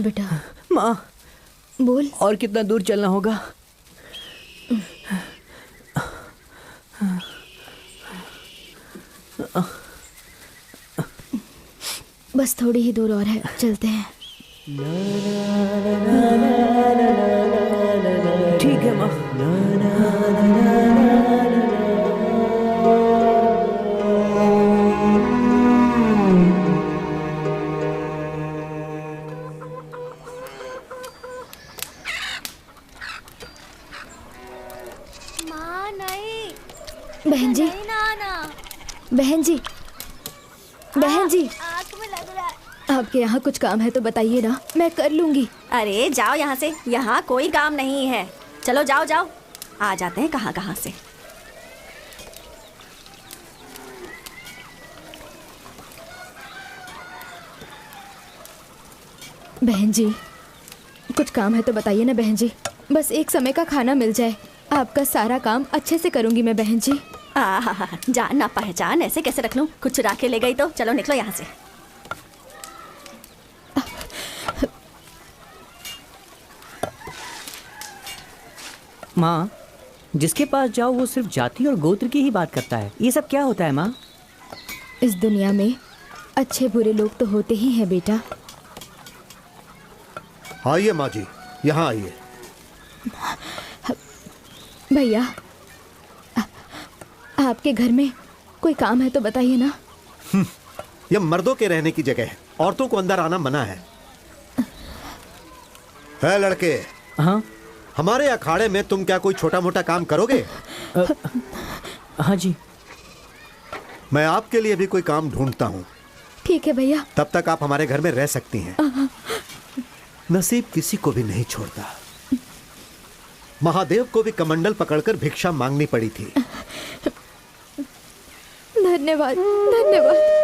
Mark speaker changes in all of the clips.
Speaker 1: हाँ बेटा।
Speaker 2: माँ
Speaker 1: बोल।
Speaker 2: और कितना दूर चलना होगा?
Speaker 1: बस थोड़ी ही दूर और है, चलते हैं।
Speaker 2: ठीक है माँ।
Speaker 3: माँ नहीं।
Speaker 1: बहन जी,
Speaker 3: नहीं ना आना।
Speaker 1: बहन जी, बहन जी,
Speaker 3: आँख में लग रहा है।
Speaker 1: आपके यहाँ कुछ काम है तो बताइए ना, मैं कर लूंगी।
Speaker 3: अरे जाओ यहाँ से, यहाँ कोई काम नहीं है। चलो जाओ जाओ, आ जाते हैं कहाँ कहाँ से।
Speaker 1: बहन जी, कुछ काम है तो बताइए ना बहन जी, बस एक समय का खाना मिल जाए, आपका सारा काम अच्छे से करूंगी मैं बहन जी।
Speaker 3: जान ना पहचान ऐसे कैसे रख लूं? कुछ चुरा के ले गई तो चलो निकलो यहाँ से।
Speaker 2: माँ, जिसके पास जाओ वो सिर्फ जाति और गोत्र की ही बात करता है। ये सब क्या होता है माँ?
Speaker 1: इस दुनिया में अच्छे बुरे लोग तो होते ही हैं बेटा।
Speaker 4: आइए माँ जी, यहाँ आइए।
Speaker 1: भैया, आपके घर में कोई काम है तो बताइए ना।
Speaker 4: यह मर्दों के रहने की जगह है, औरतों को अंदर आना मना है। लड़के,
Speaker 2: हाँ
Speaker 4: हमारे अखाड़े में तुम क्या कोई छोटा मोटा काम करोगे?
Speaker 2: हाँ जी।
Speaker 4: मैं आपके लिए भी कोई काम ढूंढता हूँ।
Speaker 1: ठीक है भैया।
Speaker 4: तब तक आप हमारे घर में रह सकती हैं। नसीब किसी को भी नहीं छोड़ता। महादेव को भी कमंडल पकड़कर भिक्षा मांगनी पड़ी थी।
Speaker 1: धन्यवाद, धन्यवाद।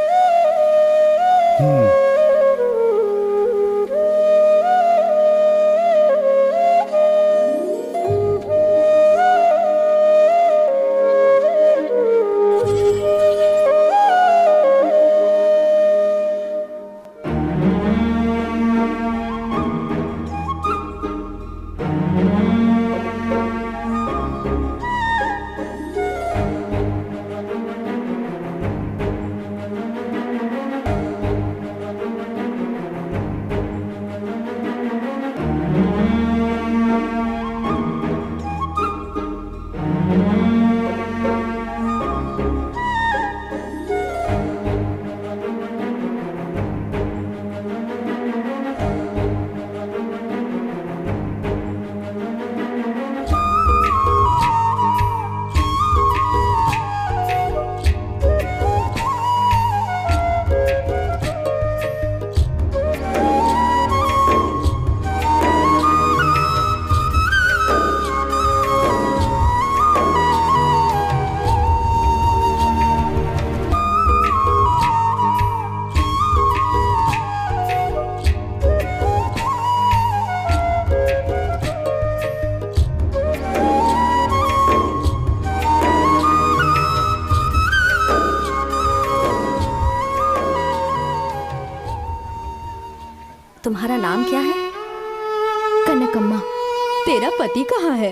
Speaker 3: तुम्हारा नाम क्या है?
Speaker 1: कनकम्मा।
Speaker 3: तेरा पति कहाँ है?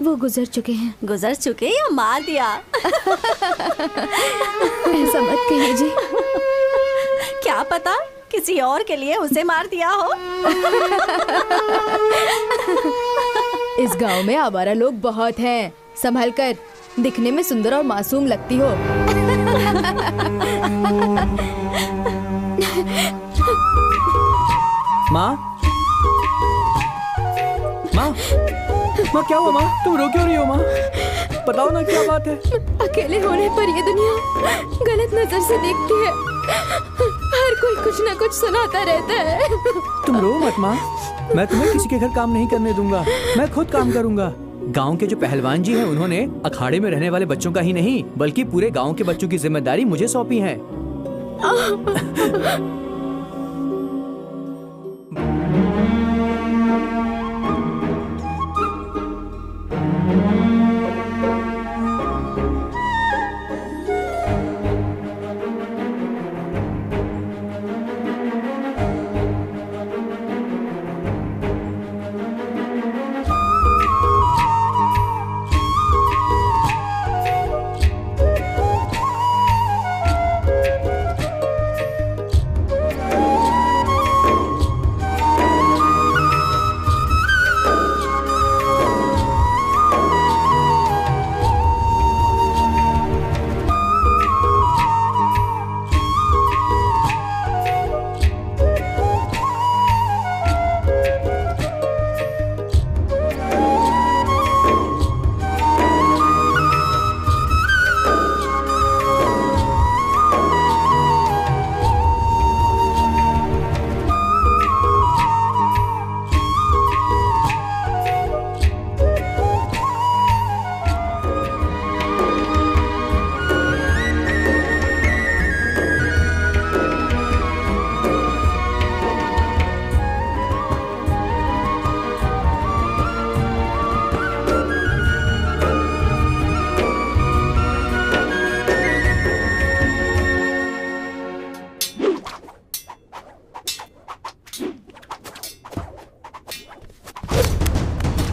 Speaker 1: वो गुजर चुके हैं।
Speaker 3: गुजर चुके या मार दिया?
Speaker 1: ऐसा मत कहिए जी।
Speaker 3: क्या पता किसी और के लिए उसे मार दिया हो।
Speaker 1: इस गांव में आवारा लोग बहुत हैं, संभल कर, दिखने में सुंदर और मासूम लगती हो।
Speaker 2: माँ, माँ, माँ क्या हुआ माँ? तुम रो क्यों रही हो माँ? बताओ ना क्या बात है?
Speaker 1: अकेले होने पर ये दुनिया गलत नजर से देखती है। हर कोई कुछ ना कुछ सुनाता रहता है।
Speaker 2: तुम रो मत माँ, मैं तुम्हें किसी के घर काम नहीं करने दूंगा, मैं खुद काम करूंगा। गांव के जो पहलवान जी हैं, उन्होंने अखाड़े में रहने वाले बच्चों का ही नहीं बल्कि पूरे गांव के बच्चों की जिम्मेदारी मुझे सौंपी है।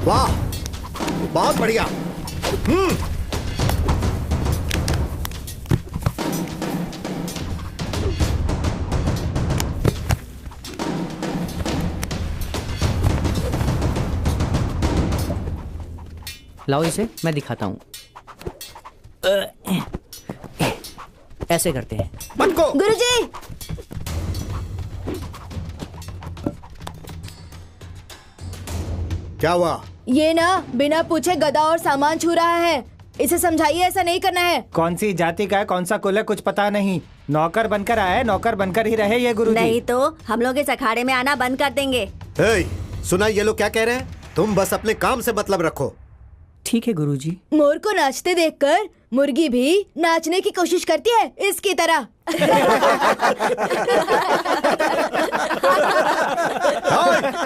Speaker 4: वाह, बहुत बढ़िया।
Speaker 2: लाओ इसे, मैं दिखाता हूँ। ऐसे करते हैं।
Speaker 4: पटको।
Speaker 1: गुरुजी,
Speaker 4: क्या हुआ?
Speaker 1: ये ना बिना पूछे गधा और सामान छू रहा है। इसे समझाइए ऐसा नहीं करना है।
Speaker 5: कौन सी जाति का है, कौन सा कुल है, कुछ पता नहीं। नौकर बनकर आया है, नौकर बनकर ही रहे ये गुरुजी।
Speaker 3: नहीं तो हम लोग इस अखाड़े में आना बंद कर देंगे।
Speaker 4: ए, सुना ये लोग क्या कह रहे हैं? तुम बस अपने काम से मतलब रखो।
Speaker 2: ठीक है गुरुजी।
Speaker 1: मोर को नाचते देखकर मुर्गी भी नाचने की कोशिश करती है, इसकी तरह।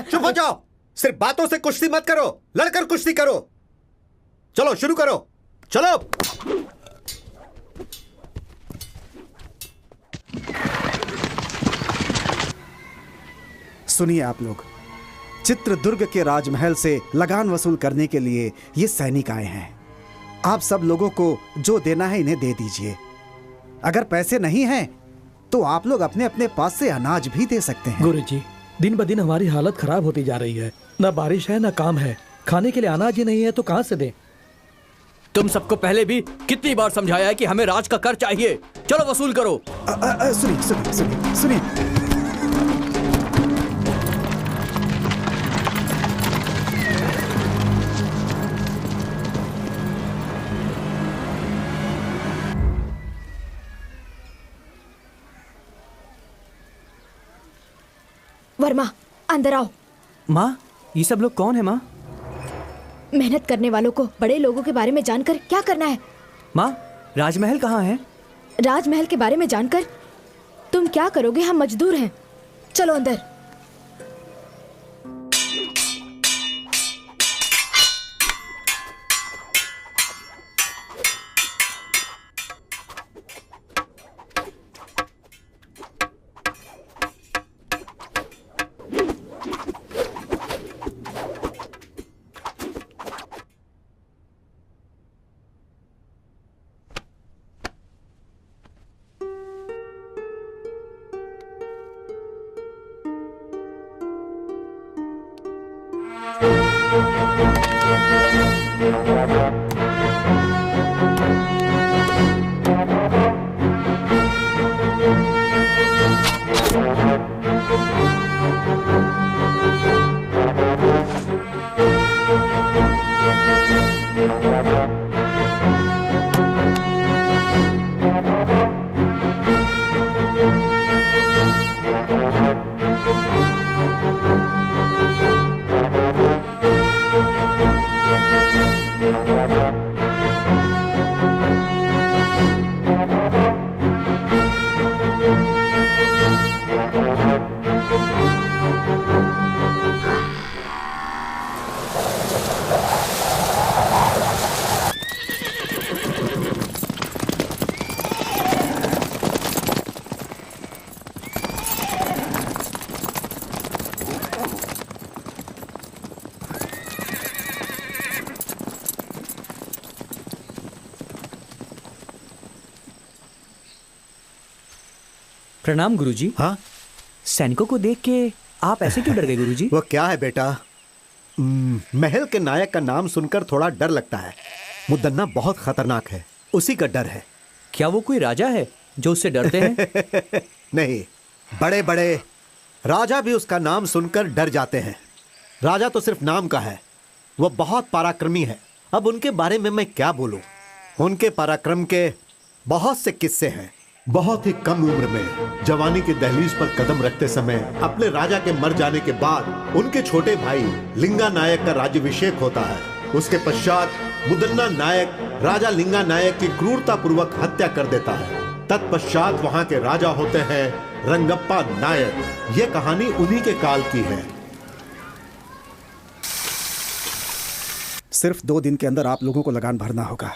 Speaker 4: चुप हो जाओ, सिर्फ बातों से कुश्ती मत करो, लड़कर कुश्ती करो। चलो शुरू करो, चलो।
Speaker 6: सुनिए आप लोग, चित्रदुर्ग के राजमहल से लगान वसूल करने के लिए ये सैनिक आए हैं। आप सब लोगों को जो देना है इन्हें दे दीजिए। अगर पैसे नहीं हैं तो आप लोग अपने अपने पास से अनाज भी दे सकते हैं।
Speaker 7: गुरुजी, दिन ब दिन हमारी हालत खराब होती जा रही है। न बारिश है न काम है, खाने के लिए अनाज ही नहीं है तो कहाँ से दें?
Speaker 2: तुम सबको पहले भी कितनी बार समझाया है कि हमें राज का कर चाहिए। चलो वसूल करो।
Speaker 6: सुनिए सुनिए सुनिए सुनिए,
Speaker 1: वर्मा, अंदर आओ।
Speaker 2: माँ, ये सब लोग कौन है माँ?
Speaker 1: मेहनत करने वालों को बड़े लोगों के बारे में जानकर क्या करना है?
Speaker 2: माँ, राजमहल कहाँ है?
Speaker 1: राजमहल के बारे में जानकर तुम क्या करोगे? हम मजदूर हैं। चलो अंदर।
Speaker 2: प्रणाम गुरुजी।
Speaker 4: हाँ,
Speaker 2: सैनिकों को देख के आप ऐसे क्यों डर गए गुरुजी?
Speaker 4: वो क्या है बेटा, महल के नायक का नाम सुनकर थोड़ा डर लगता है। मुदन्ना बहुत खतरनाक है, उसी का डर है।
Speaker 2: क्या वो कोई राजा है जो उससे डरते हैं?
Speaker 4: नहीं, बड़े बड़े राजा भी उसका नाम सुनकर डर जाते हैं। राजा तो सिर्फ नाम का है, वो बहुत पराक्रमी है। अब उनके बारे में मैं क्या बोलूं? उनके पराक्रम के बहुत से किस्से हैं। बहुत ही कम उम्र में जवानी की दहलीज पर कदम रखते समय अपने राजा के मर जाने के बाद उनके छोटे भाई लिंगा नायक का राज्याभिषेक होता है। उसके पश्चात मुदन्ना नायक राजा लिंगा नायक की क्रूरता पूर्वक हत्या कर देता है। तत्पश्चात वहां के राजा होते हैं रंगप्पा नायक। ये कहानी उन्हीं के काल की है।
Speaker 6: सिर्फ 2 दिन के अंदर आप लोगों को लगान भरना होगा।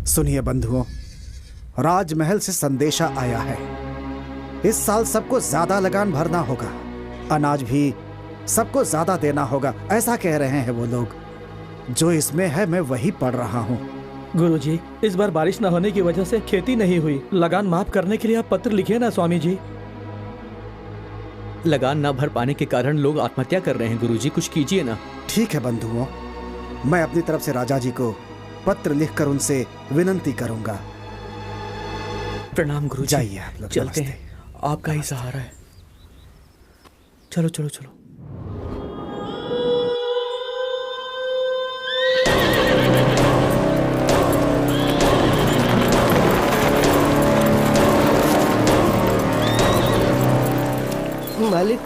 Speaker 6: सुनिए बंधुओं, राजमहल से संदेशा आया है। इस साल सबको ज्यादा लगान भरना होगा। अनाज भी सबको ज्यादा देना होगा, ऐसा कह रहे हैं वो लोग। जो इसमें है मैं वही पढ़ रहा हूँ।
Speaker 7: गुरुजी, इस बार बारिश न होने की वजह से खेती नहीं हुई। लगान माफ करने के लिए आप पत्र लिखिए ना स्वामी जी।
Speaker 2: लगान न भर पाने के कारण लोग आत्महत्या कर रहे हैं गुरुजी, कुछ कीजिए ना।
Speaker 6: ठीक है बंधुओं, मैं अपनी तरफ से राजा जी को पत्र लिखकर उनसे विनंती करूंगा।
Speaker 2: प्रणाम गुरुजी।
Speaker 6: जाइए आप लोग।
Speaker 2: चलते
Speaker 6: नमस्ते।
Speaker 2: हैं, आपका ही सहारा है। चलो चलो चलो।
Speaker 8: मालिक,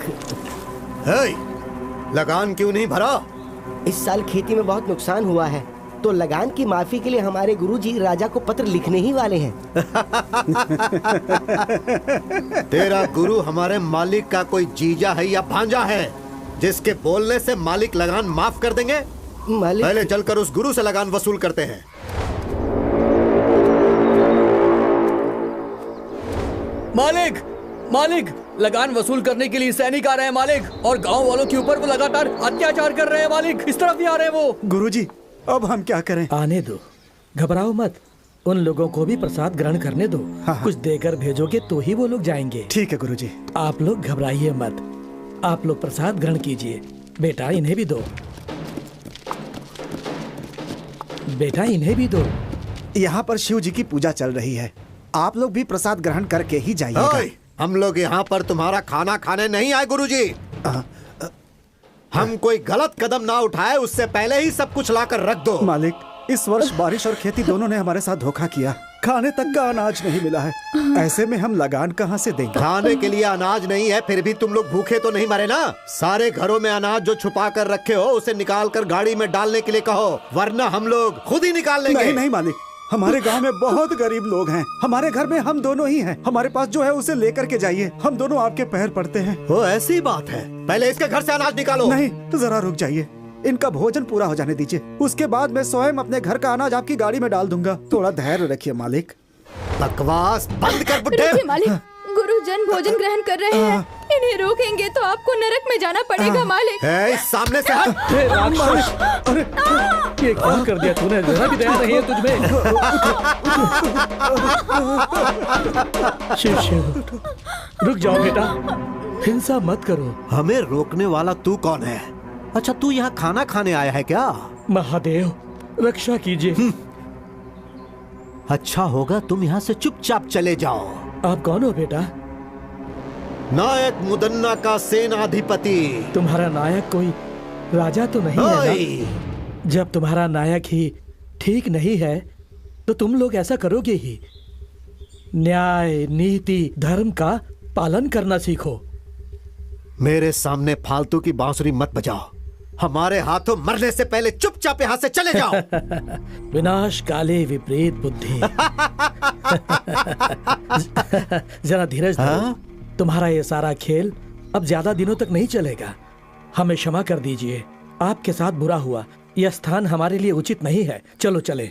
Speaker 4: हे, लगान क्यों नहीं भरा?
Speaker 8: इस साल खेती में बहुत नुकसान हुआ है, तो लगान की माफी के लिए हमारे गुरुजी राजा को पत्र लिखने ही वाले हैं।
Speaker 4: तेरा गुरु हमारे मालिक का कोई जीजा है या भांजा है जिसके बोलने से मालिक लगान माफ कर देंगे?
Speaker 8: मालिक,
Speaker 4: पहले चलकर उस गुरु से लगान वसूल करते हैं।
Speaker 2: मालिक, मालिक, लगान वसूल करने के लिए सैनिक आ रहे हैं मालिक, और गांव वालों के ऊपर वो लगातार अत्याचार कर रहे हैं मालिक। इस तरफ ही आ रहे हैं वो।
Speaker 6: गुरुजी, अब हम क्या करें?
Speaker 7: आने दो, घबराओ मत। उन लोगों को भी प्रसाद ग्रहण करने दो।
Speaker 6: हाँ।
Speaker 7: कुछ देकर भेजोगे तो ही वो लोग जाएंगे।
Speaker 6: ठीक है गुरुजी।
Speaker 7: आप लोग घबराइए मत, आप लोग प्रसाद ग्रहण कीजिए। बेटा इन्हें भी दो, बेटा इन्हें भी दो।
Speaker 6: यहाँ पर शिव जी की पूजा चल रही है, आप लोग भी प्रसाद ग्रहण करके ही जाइएगा।
Speaker 4: ओए, हम लोग यहाँ पर तुम्हारा खाना खाने नहीं आए गुरुजी। हम कोई गलत कदम ना उठाए उससे पहले ही सब कुछ लाकर रख दो।
Speaker 6: मालिक, इस वर्ष बारिश और खेती दोनों ने हमारे साथ धोखा किया। खाने तक का अनाज नहीं मिला है, ऐसे में हम लगान कहाँ से देंगे?
Speaker 4: खाने के लिए अनाज नहीं है, फिर भी तुम लोग भूखे तो नहीं मरे ना? सारे घरों में अनाज जो छुपा कर रखे हो उसे निकाल कर गाड़ी में डालने के लिए कहो, वरना हम लोग खुद ही निकाल लेंगे।
Speaker 6: नहीं नहीं मालिक, हमारे गांव में बहुत गरीब लोग हैं। हमारे घर में हम दोनों ही हैं। हमारे पास जो है उसे लेकर के जाइए, हम दोनों आपके पैर पड़ते हैं।
Speaker 4: वो ऐसी बात है, पहले इसके घर से अनाज निकालो।
Speaker 6: नहीं, तो जरा रुक जाइए, इनका भोजन पूरा हो जाने दीजिए, उसके बाद मैं स्वयं अपने घर का अनाज आपकी गाड़ी में डाल दूंगा। थोड़ा धैर्य रखिए मालिक।
Speaker 4: बकवास बंद कर बुड्ढे।
Speaker 1: रुकिए मालिक, गुरुजन भोजन ग्रहण कर रहे हैं, इन्हें रोकेंगे तो आपको नरक में जाना पड़ेगा मालिक।
Speaker 4: ए, सामने से हट।
Speaker 7: हे राक्षस, अरे ये क्या कर दिया तूने? जरा भी दया नहीं है तुझमें। शिव शिव, रुक जाओ बेटा, हिंसा मत करो।
Speaker 4: हमें रोकने वाला तू कौन है? अच्छा, तू यहाँ खाना खाने आया है क्या?
Speaker 7: महादेव, रक्षा कीजिए।
Speaker 4: अच्छा होगा तुम यहाँ से चुपचाप चले जाओ।
Speaker 7: आप कौन हो बेटा?
Speaker 4: नायक मुदन्ना का सेनाधिपति।
Speaker 7: तुम्हारा नायक कोई राजा तो नहीं है
Speaker 4: ओए,
Speaker 7: ना? जब तुम्हारा नायक ही ठीक नहीं है तो तुम लोग ऐसा करोगे ही। न्याय, नीति, धर्म का पालन करना सीखो।
Speaker 4: मेरे सामने फालतू की बांसुरी मत बजाओ। हमारे हाथों मरने से पहले चुपचाप यहाँ से चले जाओ।
Speaker 7: विनाश काले विपरीत बुद्धि। जरा धीरज धरो। तुम्हारा ये सारा खेल अब ज्यादा दिनों तक नहीं चलेगा। हमें क्षमा कर दीजिए, आपके साथ बुरा हुआ। यह स्थान हमारे लिए उचित नहीं है, चलो चले।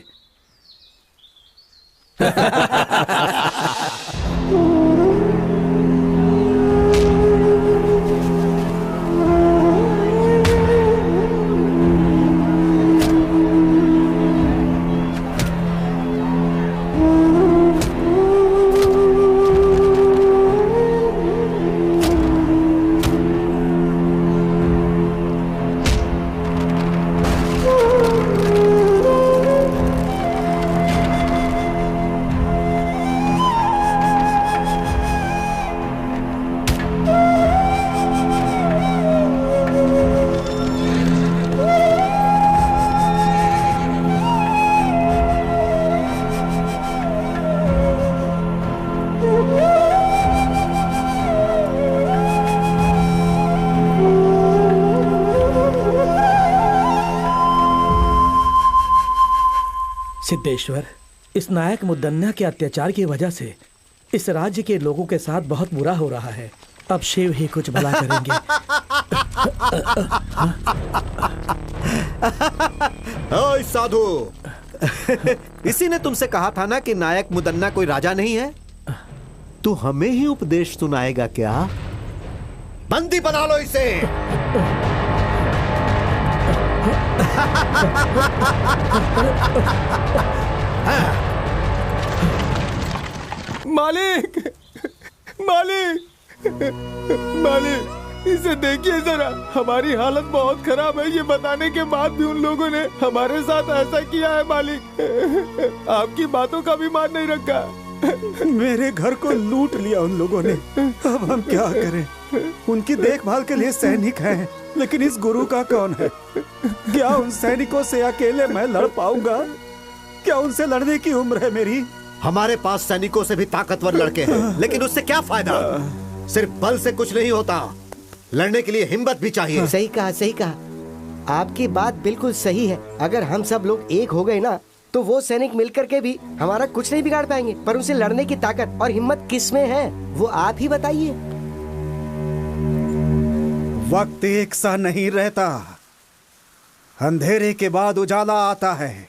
Speaker 7: सिद्धेश्वर, इस नायक मुदन्ना के अत्याचार की वजह से इस राज्य के लोगों के साथ बहुत बुरा हो रहा है। अब शिव ही कुछ भला करेंगे।
Speaker 4: ओए साधु, इसी ने तुमसे कहा था ना कि नायक मुदन्ना कोई राजा नहीं है? तू हमें ही उपदेश सुनाएगा क्या? बंदी बना लो इसे।
Speaker 5: मालिक, मालिक, मालिक, इसे देखिए जरा, हमारी हालत बहुत खराब है। ये बताने के बाद भी उन लोगों ने हमारे साथ ऐसा किया है मालिक। आपकी बातों का भी मान नहीं रखा।
Speaker 6: मेरे घर को लूट लिया उन लोगों ने। अब हम क्या करें? उनकी देखभाल के लिए सैनिक हैं, लेकिन इस गुरु का कौन है? क्या उन सैनिकों से अकेले मैं लड़ पाऊंगा? क्या उनसे लड़ने की उम्र है मेरी?
Speaker 4: हमारे पास सैनिकों से भी ताकतवर लड़के हैं, लेकिन उससे क्या फायदा? सिर्फ बल से कुछ नहीं होता, लड़ने के लिए हिम्मत भी चाहिए।
Speaker 8: सही कहा, सही कहा। आपकी बात बिल्कुल सही है। अगर हम सब लोग एक हो गए ना, तो वो सैनिक मिलकर के भी हमारा कुछ नहीं बिगाड़ पाएंगे। पर उनसे लड़ने की ताकत और हिम्मत किस में है, वो आप ही बताइए।
Speaker 6: वक्त एक सा नहीं रहता। अंधेरे के बाद उजाला आता है,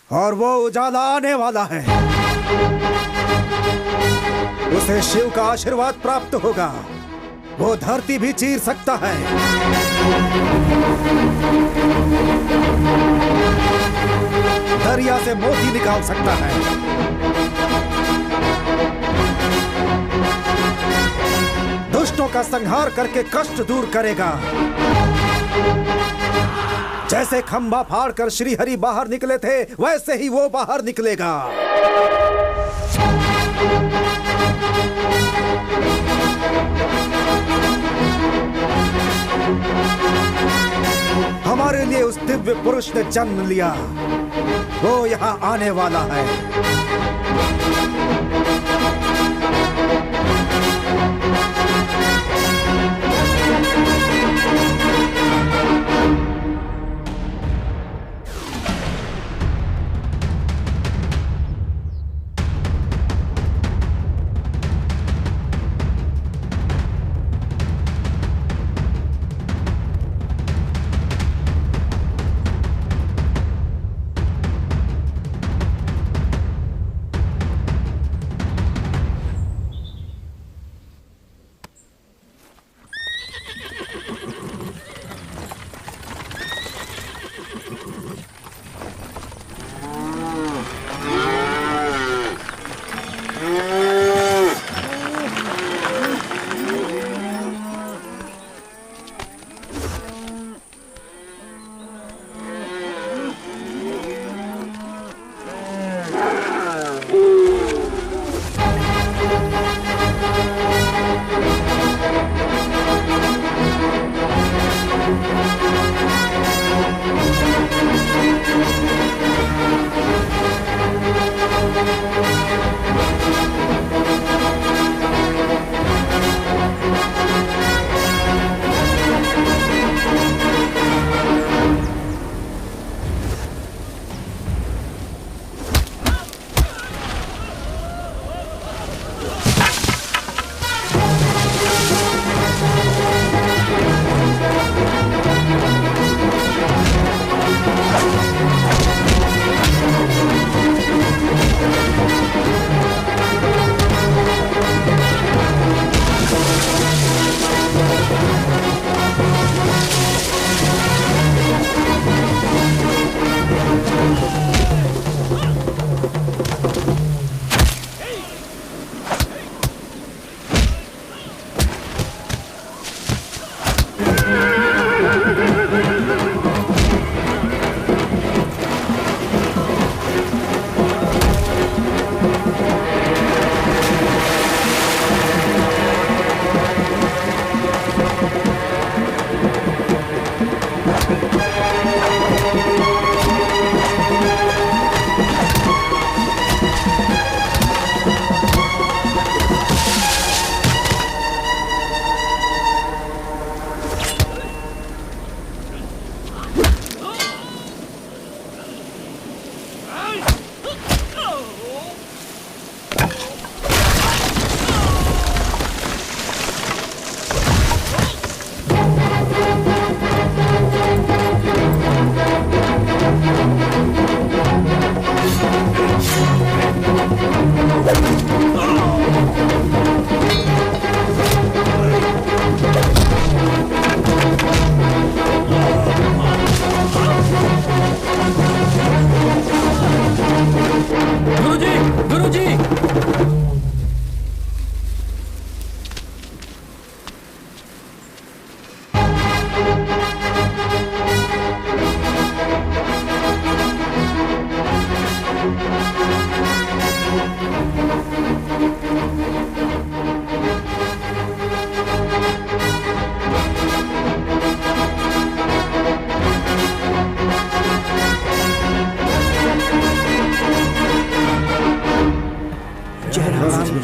Speaker 6: और वो उजाला आने वाला है। उसे शिव का आशीर्वाद प्राप्त होगा। वो धरती भी चीर सकता है। दरिया से मोती निकाल सकता है। दुष्टों का संहार करके कष्ट दूर करेगा। जैसे खंभा फाड़कर श्री हरि बाहर निकले थे, वैसे ही वो बाहर निकलेगा। हमारे लिए उस दिव्य पुरुष ने जन्म लिया। वो यहाँ आने वाला है।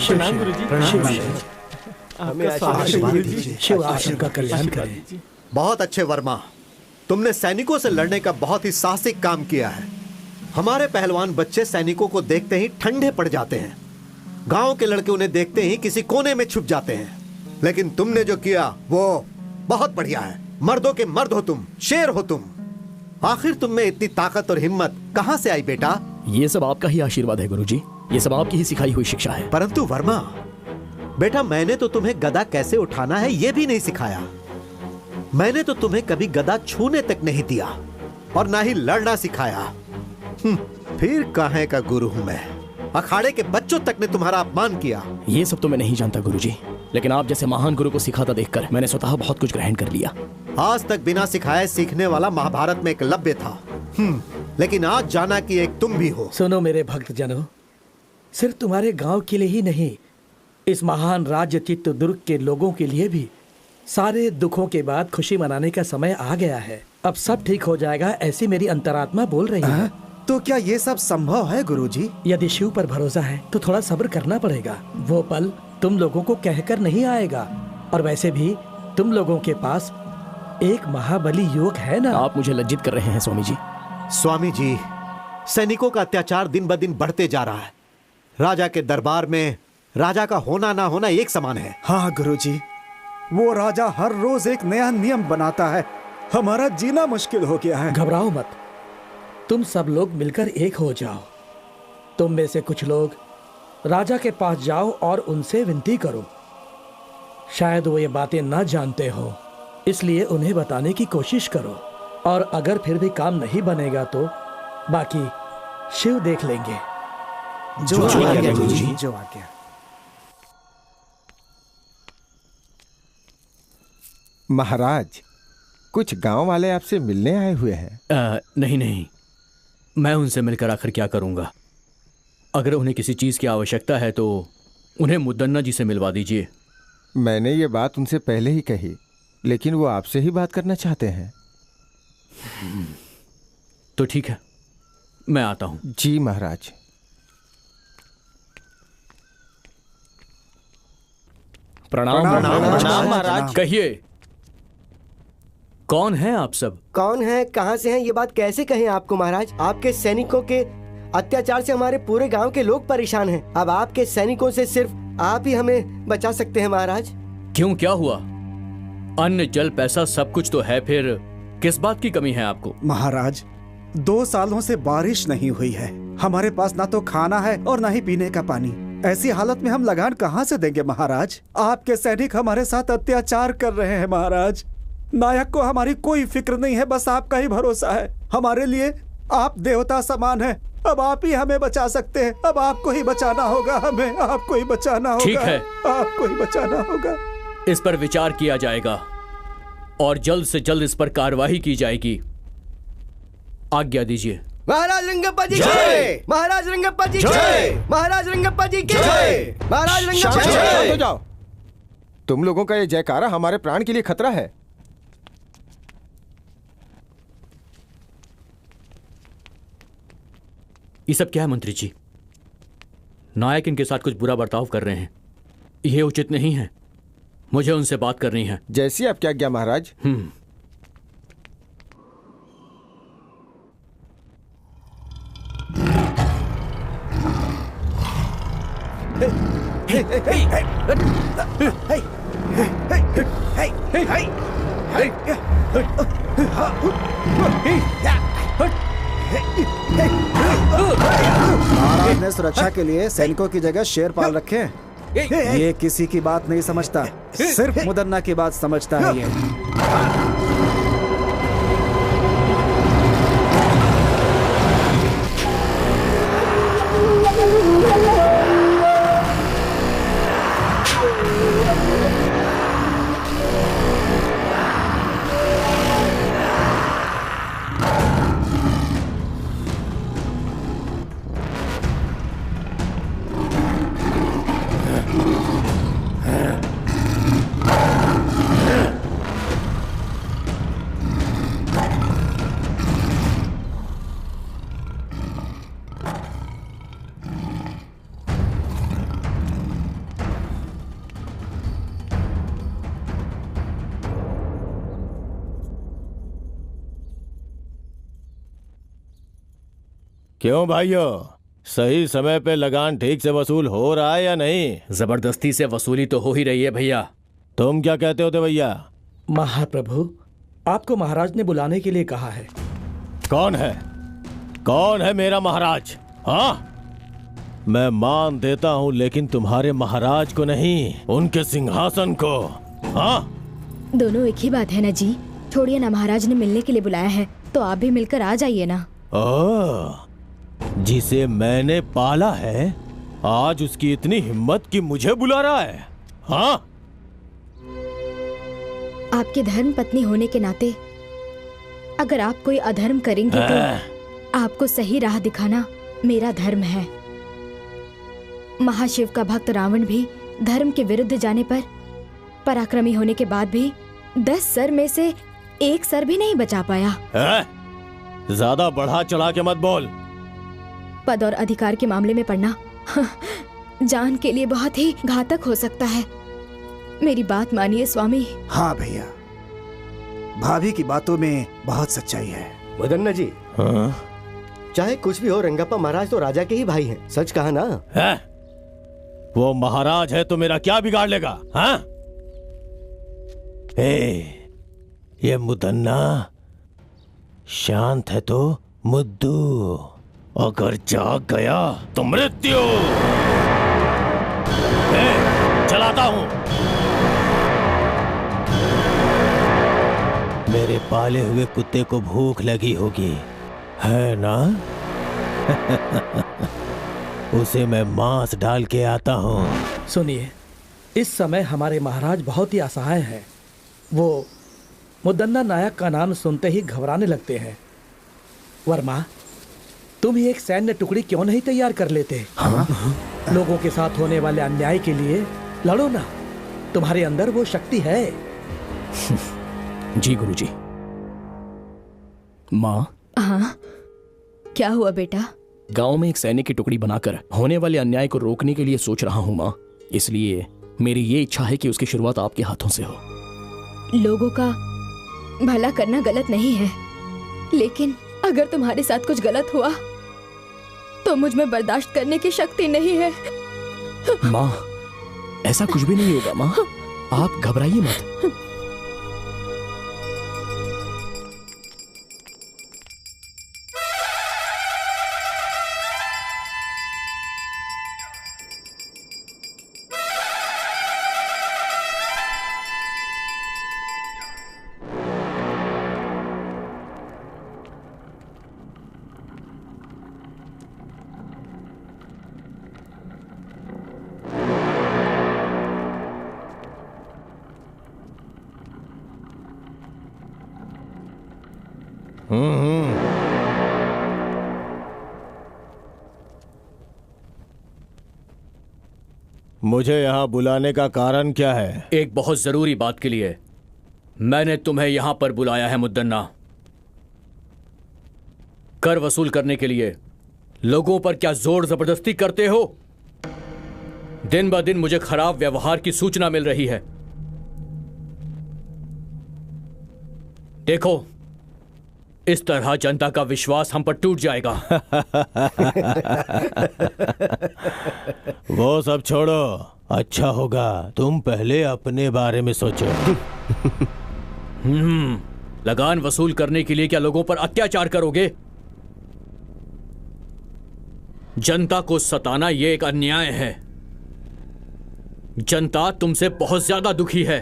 Speaker 7: शिव
Speaker 5: प्रणाम
Speaker 7: शिव,
Speaker 5: गुरुजी।
Speaker 7: शिव
Speaker 5: प्रणाम।
Speaker 7: शिव।
Speaker 5: हमें
Speaker 4: आशीर्वाद दीजिए।
Speaker 7: शिव आप सबका कल्याण करे।
Speaker 4: बहुत अच्छे वर्मा, तुमने सैनिकों से लड़ने का बहुत ही साहसिक काम किया है। हमारे पहलवान बच्चे सैनिकों को देखते ही ठंडे पड़ जाते हैं। गांव के लड़के उन्हें देखते ही किसी कोने में छुप जाते हैं। लेकिन तुमने जो किया वो बहुत बढ़िया है। मर्दों के मर्द हो तुम, शेर हो तुम। आखिर तुम में इतनी ताकत और हिम्मत कहां से आई बेटा?
Speaker 9: ये सब आपका ही आशीर्वाद है गुरुजी। ये सब आपकी ही सिखाई हुई शिक्षा है।
Speaker 4: परंतु वर्मा बेटा, मैंने तो तुम्हें गदा कैसे उठाना है ये भी नहीं सिखाया। मैंने तो तुम्हें कभी गदा छूने तक नहीं दिया और ना ही लड़ना सिखाया। फिर काहे का गुरु हूं मैं? अखाड़े के बच्चों तक ने तुम्हारा अपमान किया।
Speaker 9: ये सब तो मैं नहीं जानता गुरुजी, लेकिन आप जैसे महान गुरु को सिखाता देखकर मैंने स्वतः बहुत कुछ ग्रहण कर लिया।
Speaker 4: आज तक बिना सिखाए सीखने वाला महाभारत में एकलव्य था, लेकिन आज जाना कि एक तुम भी हो।
Speaker 7: सुनो मेरे भक्त जनों, सिर्फ तुम्हारे गांव के लिए ही नहीं, इस महान राज्य चित्रदुर्ग के लोगों के लिए भी सारे दुखों के बाद खुशी मनाने का समय आ गया है। अब सब ठीक हो जाएगा, ऐसी मेरी अंतरात्मा बोल रही है।
Speaker 6: तो क्या ये सब संभव है गुरुजी?
Speaker 7: यदि शिव पर भरोसा है तो थोड़ा सब्र करना पड़ेगा। वो पल तुम लोगों को कहकर नहीं आएगा। और वैसे भी तुम लोगों के पास एक महाबली युवक है ना।
Speaker 9: आप मुझे लज्जित कर रहे हैं स्वामी जी।
Speaker 4: स्वामी जी, सैनिकों का अत्याचार दिन ब दिन बढ़ते जा रहा है। राजा के दरबार में राजा का होना ना होना एक समान है।
Speaker 6: हाँ गुरुजी, वो राजा हर रोज एक नया नियम बनाता है। हमारा जीना मुश्किल हो गया है।
Speaker 7: घबराओ मत, तुम सब लोग मिलकर एक हो जाओ। तुम में से कुछ लोग राजा के पास जाओ और उनसे विनती करो। शायद वो ये बातें ना जानते हो, इसलिए उन्हें बताने की कोशिश करो। और अगर फिर भी काम नहीं बनेगा तो बाकी शिव देख लेंगे।
Speaker 6: जो आज्ञा
Speaker 9: गुरुजी।
Speaker 6: गुरुजी, जो आज्ञा।
Speaker 5: महाराज, कुछ गांव वाले आपसे मिलने आए हुए हैं।
Speaker 2: नहीं नहीं, मैं उनसे मिलकर आखिर क्या करूंगा। अगर उन्हें किसी चीज की आवश्यकता है तो उन्हें मुद्दन्ना जी से मिलवा दीजिए।
Speaker 5: मैंने ये बात उनसे पहले ही कही, लेकिन वो आपसे ही बात करना चाहते हैं।
Speaker 2: तो ठीक है, मैं आता हूं।
Speaker 5: जी महाराज।
Speaker 9: प्रणाम
Speaker 6: प्रणाम
Speaker 9: महाराज।
Speaker 2: कहिए, कौन है आप सब?
Speaker 8: कौन है, कहाँ से हैं, ये बात कैसे कहें आपको महाराज? आपके सैनिकों के अत्याचार से हमारे पूरे गांव के लोग परेशान हैं। अब आपके सैनिकों से सिर्फ आप ही हमें बचा सकते हैं महाराज।
Speaker 2: क्यों, क्या हुआ? अन्न जल पैसा सब कुछ तो है, फिर किस बात की कमी है आपको?
Speaker 6: महाराज, 2 सालों से बारिश नहीं हुई है। हमारे पास ना तो खाना है और ना ही पीने का पानी। ऐसी हालत में हम लगान कहाँ से देंगे महाराज? आपके सैनिक हमारे साथ अत्याचार कर रहे हैं महाराज। नायक को हमारी कोई फिक्र नहीं है, बस आपका ही भरोसा है। हमारे लिए आप देवता समान हैं। अब आप ही हमें बचा सकते हैं। अब आपको ही बचाना होगा, हमें आपको ही बचाना होगा।
Speaker 2: ठीक है,
Speaker 6: आपको ही बचाना होगा।
Speaker 2: इस पर विचार किया जाएगा और जल्द से जल्द इस पर कार्रवाई की जाएगी। आज्ञा दीजिए।
Speaker 8: महाराज रंगप्पा जी की, महाराज रंगप्पा जी की, महाराज रंगप्पा जी की, महाराज रंगप्पा जी
Speaker 5: शांत
Speaker 8: की।
Speaker 5: हो जाओ। तुम लोगों का ये जयकारा हमारे प्राण के लिए खतरा है।
Speaker 2: ये सब क्या है मंत्री जी? नायक इनके साथ कुछ बुरा बर्ताव कर रहे हैं, यह उचित नहीं है। मुझे उनसे बात करनी है।
Speaker 5: जैसी आपकी आज्ञा महाराज।
Speaker 6: महाराज ने सुरक्षा के लिए सैनिकों की जगह शेर पाल रखे हैं। ये किसी की बात नहीं समझता, सिर्फ मुदन्ना की बात समझता है ये।
Speaker 10: क्यों भाइयों, सही समय पे लगान ठीक से वसूल हो रहा है या नहीं?
Speaker 2: जबरदस्ती से वसूली तो हो ही रही है भैया।
Speaker 10: तुम क्या कहते हो भैया?
Speaker 7: महाप्रभु, आपको महाराज ने बुलाने के लिए कहा है।
Speaker 10: कौन है? कौन है मेरा महाराज? हाँ, मैं मान देता हूँ, लेकिन तुम्हारे महाराज को नहीं, उनके सिंहासन को। हाँ,
Speaker 1: दोनों एक ही बात है ना जी। छोड़िए ना, महाराज ने मिलने के लिए बुलाया है तो आप भी मिलकर आ जाइए ना।
Speaker 10: जिसे मैंने पाला है, आज उसकी इतनी हिम्मत कि मुझे बुला रहा है। हाँ,
Speaker 1: आपकी धर्म पत्नी होने के नाते अगर आप कोई अधर्म करेंगे तो आपको सही राह दिखाना मेरा धर्म है। महाशिव का भक्त रावण भी धर्म के विरुद्ध जाने पर पराक्रमी होने के बाद भी 10 सर में से 1 सर भी नहीं बचा पाया।
Speaker 10: ज्यादा बढ़ा चढ़ा के मत बोल।
Speaker 1: पद और अधिकार के मामले में पड़ना जान के लिए बहुत ही घातक हो सकता है। मेरी बात मानिए स्वामी।
Speaker 6: हाँ भैया, भाभी की बातों में बहुत सच्चाई है।
Speaker 8: मदन्ना जी,
Speaker 10: हाँ?
Speaker 8: चाहे कुछ भी हो, रंगप्पा महाराज तो राजा के ही भाई हैं। सच कहा ना?
Speaker 10: है? वो महाराज है तो मेरा क्या बिगाड़ लेगा? हाँ? ये मुदन्ना शांत है तो मुद्दू, अगर जाग गया तो मृत्यु। चलाता हूं। मेरे पाले हुए कुत्ते को भूख लगी होगी, है ना? उसे मैं मांस डाल के आता हूँ।
Speaker 7: सुनिए, इस समय हमारे महाराज बहुत ही असहाय हैं। वो मुदन्ना नायक का नाम सुनते ही घबराने लगते हैं। वर्मा, तुम ही एक सैन्य टुकड़ी क्यों नहीं तैयार कर लेते?
Speaker 6: हाँ?
Speaker 7: लोगों के साथ होने वाले अन्याय के लिए लड़ो ना। तुम्हारे अंदर वो शक्ति है।
Speaker 9: जी गुरुजी। माँ,
Speaker 1: हाँ, क्या हुआ बेटा?
Speaker 9: गांव में एक सैनिक की टुकड़ी बनाकर होने वाले अन्याय को रोकने के लिए सोच रहा हूँ माँ। इसलिए मेरी ये इच्छा है कि उसकी शुरुआत आपके हाथों से हो।
Speaker 1: लोगों का भला करना गलत नहीं है, लेकिन अगर तुम्हारे साथ कुछ गलत हुआ तो मुझ में बर्दाश्त करने की शक्ति नहीं है।
Speaker 9: माँ, ऐसा कुछ भी नहीं होगा माँ, आप घबराइए मत।
Speaker 10: मुझे यहाँ बुलाने का कारण क्या है?
Speaker 2: एक बहुत जरूरी बात के लिए मैंने तुम्हें यहां पर बुलाया है मुद्दन्ना। कर वसूल करने के लिए लोगों पर क्या जोर जबरदस्ती करते हो? दिन ब दिन मुझे खराब व्यवहार की सूचना मिल रही है। देखो, इस तरह जनता का विश्वास हम पर टूट जाएगा।
Speaker 10: वो सब छोड़ो, अच्छा होगा तुम पहले अपने बारे में सोचो।
Speaker 2: लगान वसूल करने के लिए क्या लोगों पर अत्याचार करोगे? जनता को सताना यह एक अन्याय है। जनता तुमसे बहुत ज्यादा दुखी है।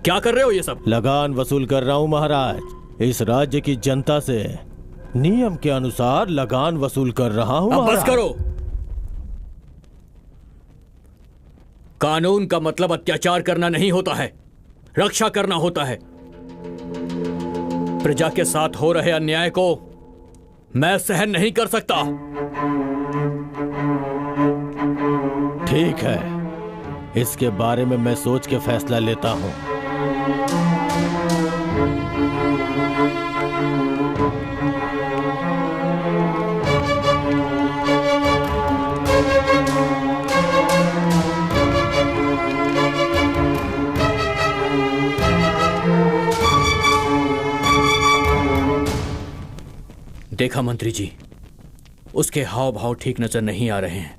Speaker 2: क्या कर रहे हो ये सब?
Speaker 10: लगान वसूल कर रहा हूं महाराज। इस राज्य की जनता से नियम के अनुसार लगान वसूल कर रहा हूं।
Speaker 2: अब बस करो। कानून का मतलब अत्याचार करना नहीं होता है, रक्षा करना होता है। प्रजा के साथ हो रहे अन्याय को मैं सहन नहीं कर सकता।
Speaker 10: ठीक है, इसके बारे में मैं सोच के फैसला लेता हूं।
Speaker 2: देखा मंत्री जी, उसके हाव भाव ठीक नजर नहीं आ रहे हैं।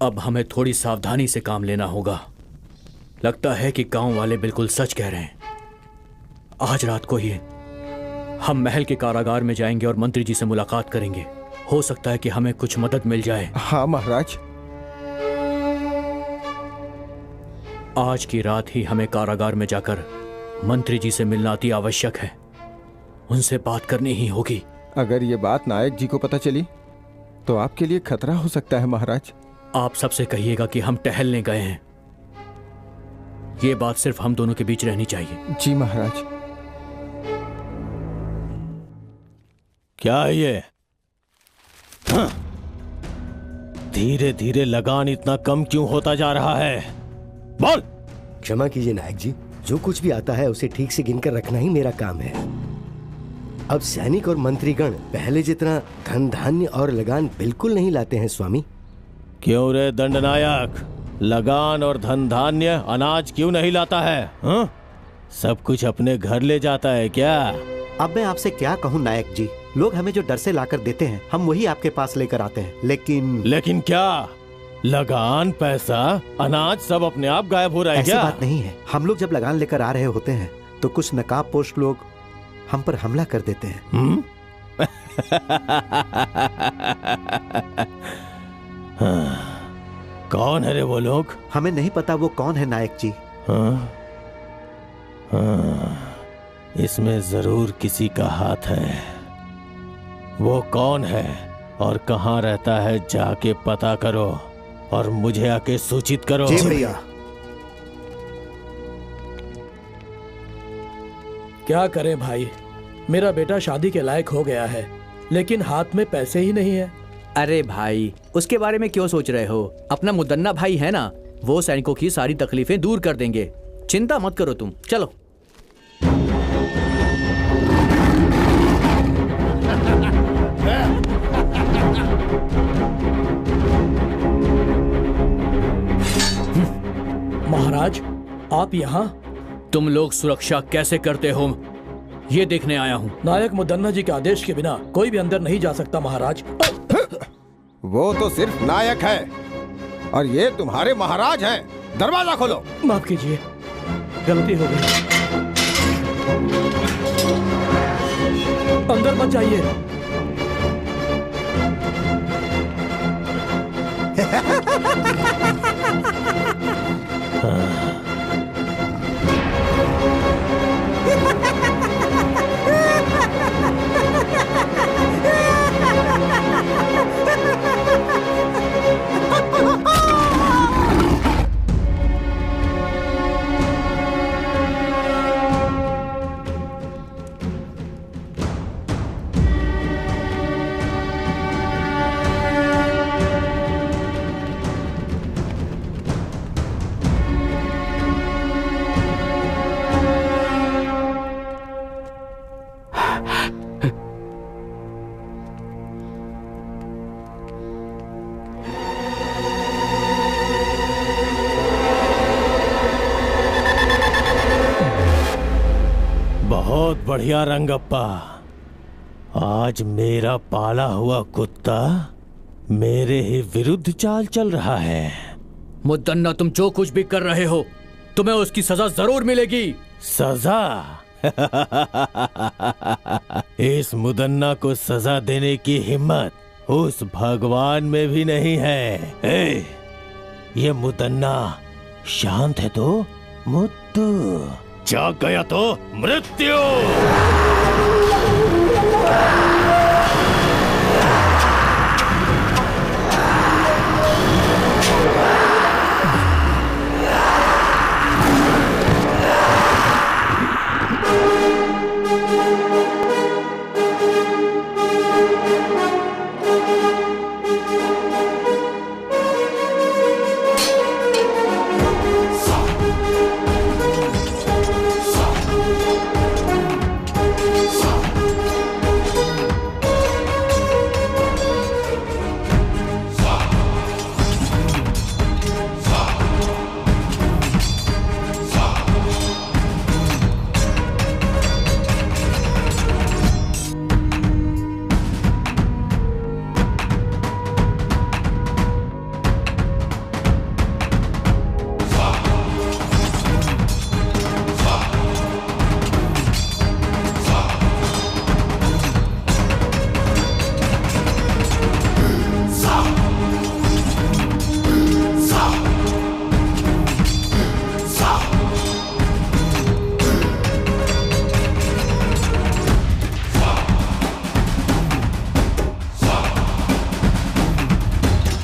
Speaker 2: अब हमें थोड़ी सावधानी से काम लेना होगा। लगता है कि गांव वाले बिल्कुल सच कह रहे हैं। आज रात को ही हम महल के कारागार में जाएंगे और मंत्री जी से मुलाकात करेंगे। हो सकता है कि हमें कुछ मदद मिल जाए।
Speaker 5: हाँ महाराज।
Speaker 2: आज की रात ही हमें कारागार में जाकर मंत्री जी से मिलना अति आवश्यक है। उनसे बात करनी ही होगी।
Speaker 5: अगर ये बात नायक जी को पता चली तो आपके लिए खतरा हो सकता है महाराज।
Speaker 2: आप सबसे कहिएगा कि हम टहलने गए हैं। ये बात सिर्फ हम दोनों के बीच रहनी चाहिए।
Speaker 5: जी महाराज।
Speaker 10: क्या है ये? हाँ? धीरे धीरे लगान इतना कम क्यों होता जा रहा है? बोल।
Speaker 8: क्षमा कीजिए नायक जी, जो कुछ भी आता है उसे ठीक से गिनकर रखना ही मेरा काम है। अब सैनिक और मंत्रीगण पहले जितना धन धान्य और लगान बिल्कुल नहीं लाते हैं स्वामी।
Speaker 10: क्यों रे दंडनायक, लगान और धन धान्य अनाज क्यों नहीं लाता है? हाँ? सब कुछ अपने घर ले जाता है क्या?
Speaker 4: अब मैं आपसे क्या कहूँ नायक जी, लोग हमें जो डर से लाकर देते हैं हम वही आपके पास लेकर आते हैं। लेकिन
Speaker 10: क्या लगान, पैसा, अनाज सब अपने आप गायब हो रहा है क्या?
Speaker 4: ऐसी बात नहीं है। हम लोग जब लगान लेकर आ रहे होते हैं तो कुछ नकाबपोश लोग हम पर हमला कर देते हैं।
Speaker 10: कौन है रे वो लोग?
Speaker 4: हमें नहीं पता वो कौन है नायक जी।
Speaker 10: इसमें जरूर किसी का हाथ है। वो कौन है और कहाँ रहता है जाके पता करो और मुझे आके सूचित करो।
Speaker 4: जी भैया।
Speaker 7: क्या करें भाई, मेरा बेटा शादी के लायक हो गया है लेकिन हाथ में पैसे ही नहीं है।
Speaker 2: अरे भाई, उसके बारे में क्यों सोच रहे हो? अपना मुदन्ना भाई है ना, वो सैनिकों की सारी तकलीफें दूर कर देंगे। चिंता मत करो तुम, चलो।
Speaker 7: महाराज, आप यहाँ?
Speaker 2: तुम लोग सुरक्षा कैसे करते हो ये देखने आया हूँ।
Speaker 7: नायक मुदन्ना जी के आदेश के बिना कोई भी अंदर नहीं जा सकता महाराज।
Speaker 5: वो तो सिर्फ नायक है और ये तुम्हारे महाराज हैं। दरवाजा खोलो।
Speaker 7: माफ कीजिए, गलती हो गई। अंदर मत जाइए।
Speaker 10: बहुत बढ़िया रंगप्पा, आज मेरा पाला हुआ कुत्ता मेरे ही विरुद्ध चाल चल रहा है।
Speaker 2: मुदन्ना, तुम जो कुछ भी कर रहे हो तुम्हें उसकी सजा जरूर मिलेगी।
Speaker 10: सजा? इस मुदन्ना को सजा देने की हिम्मत उस भगवान में भी नहीं है। ये मुदन्ना शांत है तो मुद्दू, जाग गया तो मृत्यु।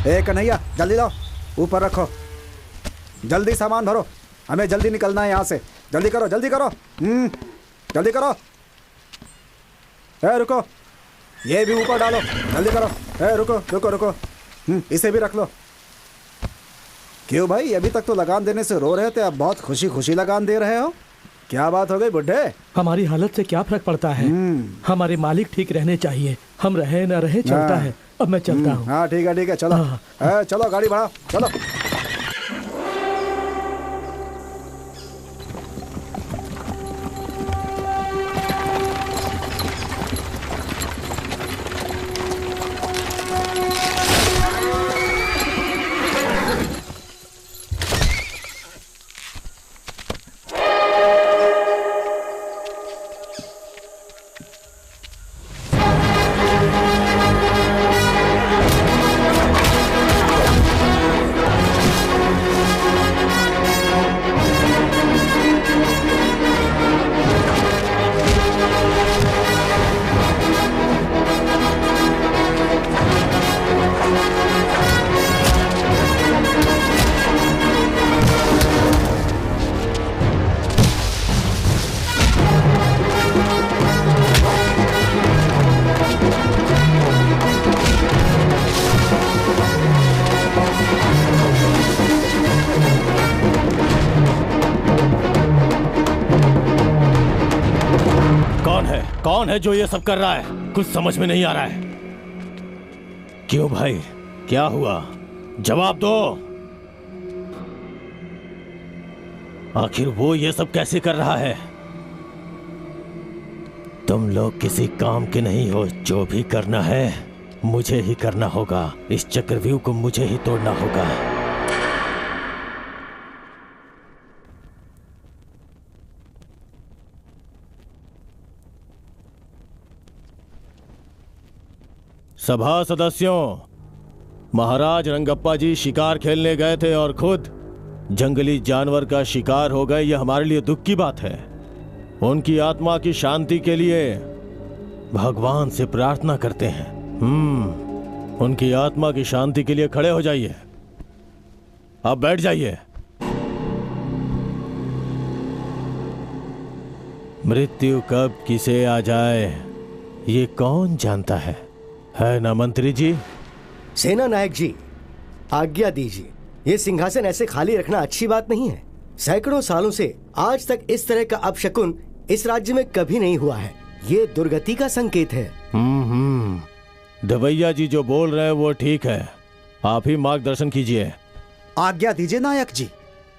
Speaker 6: ए कन्हैया जल्दी लाओ, ऊपर रखो, जल्दी सामान भरो, हमें जल्दी निकलना है यहाँ से। जल्दी करो जल्दी करो, जल्दी करो। ए रुको, ये भी ऊपर डालो, जल्दी करो। ए रुको रुको रुको, इसे भी रख लो। क्यों भाई, अभी तक तो लगान देने से रो रहे थे, अब बहुत खुशी खुशी लगान दे रहे हो? क्या बात हो गई बुड्ढे?
Speaker 7: हमारी हालत से क्या फर्क पड़ता है? हमारे मालिक ठीक रहने चाहिए, हम रहे न रहे चलता है। अब मैं चलता हूँ।
Speaker 6: हाँ ठीक है चलो। चलो गाड़ी बढ़ाओ, चलो।
Speaker 10: कौन है जो ये सब कर रहा है? कुछ समझ में नहीं आ रहा है। क्यों भाई, क्या हुआ? जवाब दो। आखिर वो ये सब कैसे कर रहा है? तुम लोग किसी काम के नहीं हो। जो भी करना है मुझे ही करना होगा। इस चक्रव्यूह को मुझे ही तोड़ना होगा। सभा सदस्यों, महाराज रंगप्पा जी शिकार खेलने गए थे और खुद जंगली जानवर का शिकार हो गए। यह हमारे लिए दुख की बात है। उनकी आत्मा की शांति के लिए भगवान से प्रार्थना करते हैं। उनकी आत्मा की शांति के लिए खड़े हो जाइए। अब बैठ जाइए। मृत्यु कब किसे आ जाए ये कौन जानता है ना मंत्री जी?
Speaker 8: सेना नायक जी, आज्ञा दीजिए। ये सिंहासन ऐसे खाली रखना अच्छी बात नहीं है। सैकड़ों सालों से आज तक इस तरह का अपशकुन इस राज्य में कभी नहीं हुआ है। ये दुर्गति का संकेत है।
Speaker 10: दवैया जी जो बोल रहे हैं वो ठीक है। आप ही मार्गदर्शन कीजिए।
Speaker 6: आज्ञा दीजिए नायक जी।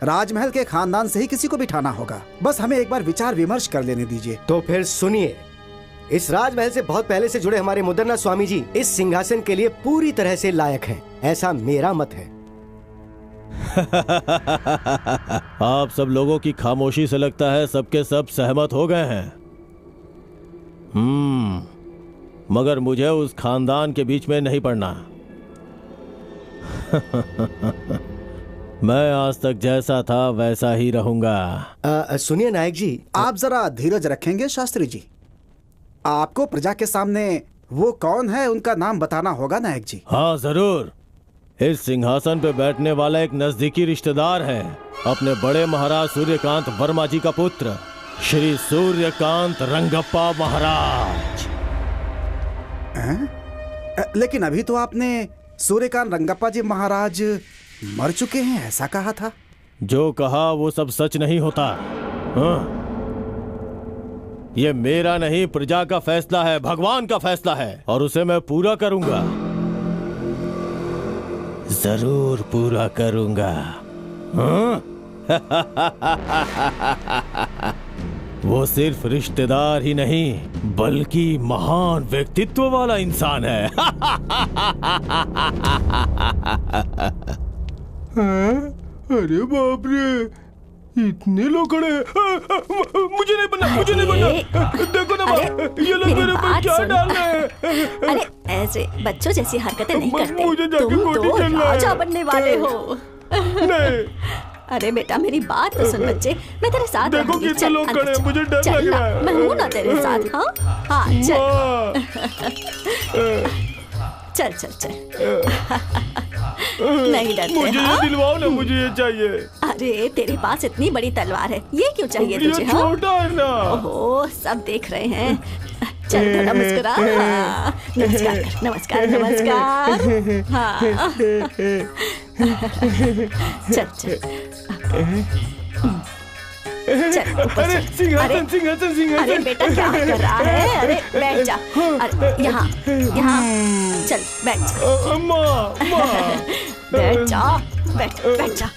Speaker 6: राजमहल के खानदान से ही किसी को बिठाना होगा। बस हमें एक बार विचार विमर्श कर लेने दीजिए।
Speaker 8: तो फिर सुनिए, इस राजमहल से बहुत पहले से जुड़े हमारे मुदन्ना स्वामी जी इस सिंहासन के लिए पूरी तरह से लायक हैं। ऐसा मेरा मत है।
Speaker 10: आप सब लोगों की खामोशी से लगता है सबके सब सहमत हो गए हैं। मगर मुझे उस खानदान के बीच में नहीं पड़ना। मैं आज तक जैसा था वैसा ही रहूंगा।
Speaker 8: सुनिए नायक जी,
Speaker 6: आप जरा धीरज रखेंगे शास्त्री जी? आपको प्रजा के सामने वो कौन है उनका नाम बताना होगा नायक जी।
Speaker 10: हाँ जरूर। इस सिंहासन पे बैठने वाला एक नजदीकी रिश्तेदार है, अपने बड़े महाराज सूर्यकांत वर्मा जी का पुत्र, श्री सूर्यकांत रंगप्पा महाराज।
Speaker 6: लेकिन अभी तो आपने सूर्यकांत रंगप्पा जी महाराज मर चुके हैं ऐसा कहा था।
Speaker 10: जो कहा वो सब सच नहीं होता। ये मेरा नहीं, प्रजा का फैसला है, भगवान का फैसला है, और उसे मैं पूरा करूंगा। जरूर पूरा करूंगा। वो सिर्फ रिश्तेदार ही नहीं बल्कि महान व्यक्तित्व वाला इंसान है।
Speaker 5: अरे बाप रे, इतने लोग खड़े हैं। मुझे नहीं बनना, मुझे नहीं बनना। देखो ना ये लोग मेरे ऊपर क्या डाल रहे हैं।
Speaker 3: अरे ऐसे बच्चों जैसी हरकतें नहीं करते।
Speaker 5: मुझे जाके
Speaker 3: तुम
Speaker 5: कोठी
Speaker 3: तो
Speaker 5: चलना है।
Speaker 3: राजा बनने वाले हो।
Speaker 5: नहीं।
Speaker 3: अरे बेटा मेरी बात तो सुन बच्चे, मैं तेरे साथ
Speaker 5: देखो
Speaker 3: रहूंगी।
Speaker 5: कितने लोग खड़े हैं, मुझे डर लग रहा है।
Speaker 3: मैं हूँ ना तेरे साथ। हाँ हाँ चल चल चल चल। नहीं डरते?
Speaker 5: मुझे
Speaker 3: हाँ?
Speaker 5: ये दिलवाओ ना, मुझे ये चाहिए।
Speaker 3: अरे तेरे पास इतनी बड़ी तलवार है, ये क्यों चाहिए तुझे?
Speaker 5: ये
Speaker 3: हाँ?
Speaker 5: छोटा है ना।
Speaker 3: ओहो, सब देख रहे हैं। चल थोड़ा मुस्कुरा। हाँ, नमस्कार नमस्कार नमस्कार। हाँ चल चल चल ऊपर
Speaker 5: अरे
Speaker 3: चल।
Speaker 5: सिंहासन सिंहासन सिंहासन।
Speaker 3: अरे बेटा क्या कर रहा है? अरे बैठ जा। अरे यहाँ यहाँ चल बैठ जा। बैठ जा, बैठ जा।